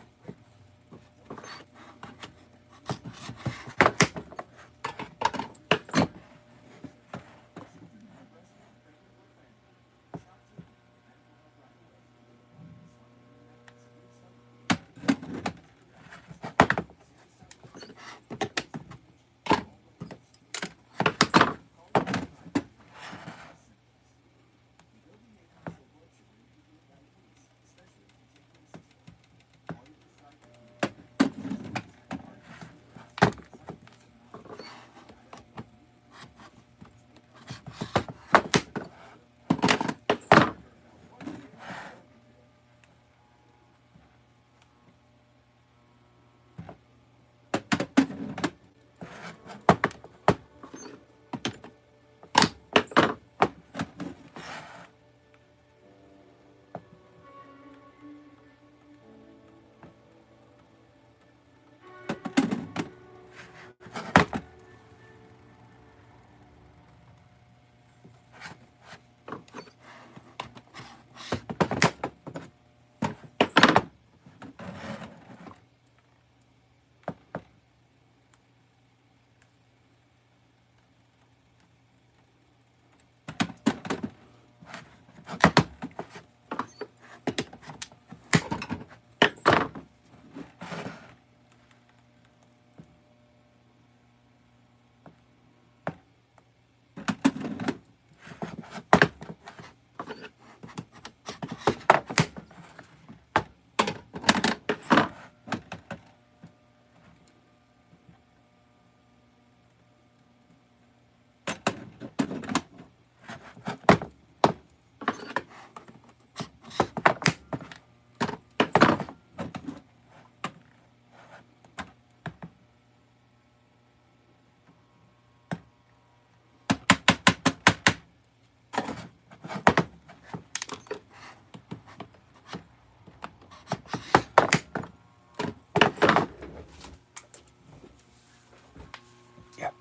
Yep.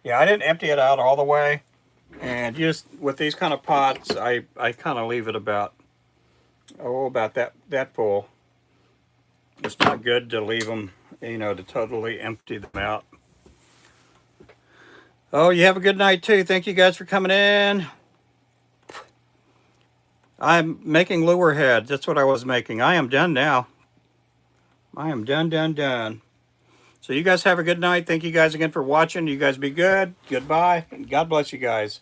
Yeah, I didn't empty it out all the way. And just with these kind of pots, I kind of leave it about, about that full. It's not good to leave them, to totally empty them out. Oh, you have a good night too. Thank you guys for coming in. I'm making lure heads. That's what I was making. I am done now. I am done. So you guys have a good night. Thank you guys again for watching. You guys be good. Goodbye. And God bless you guys.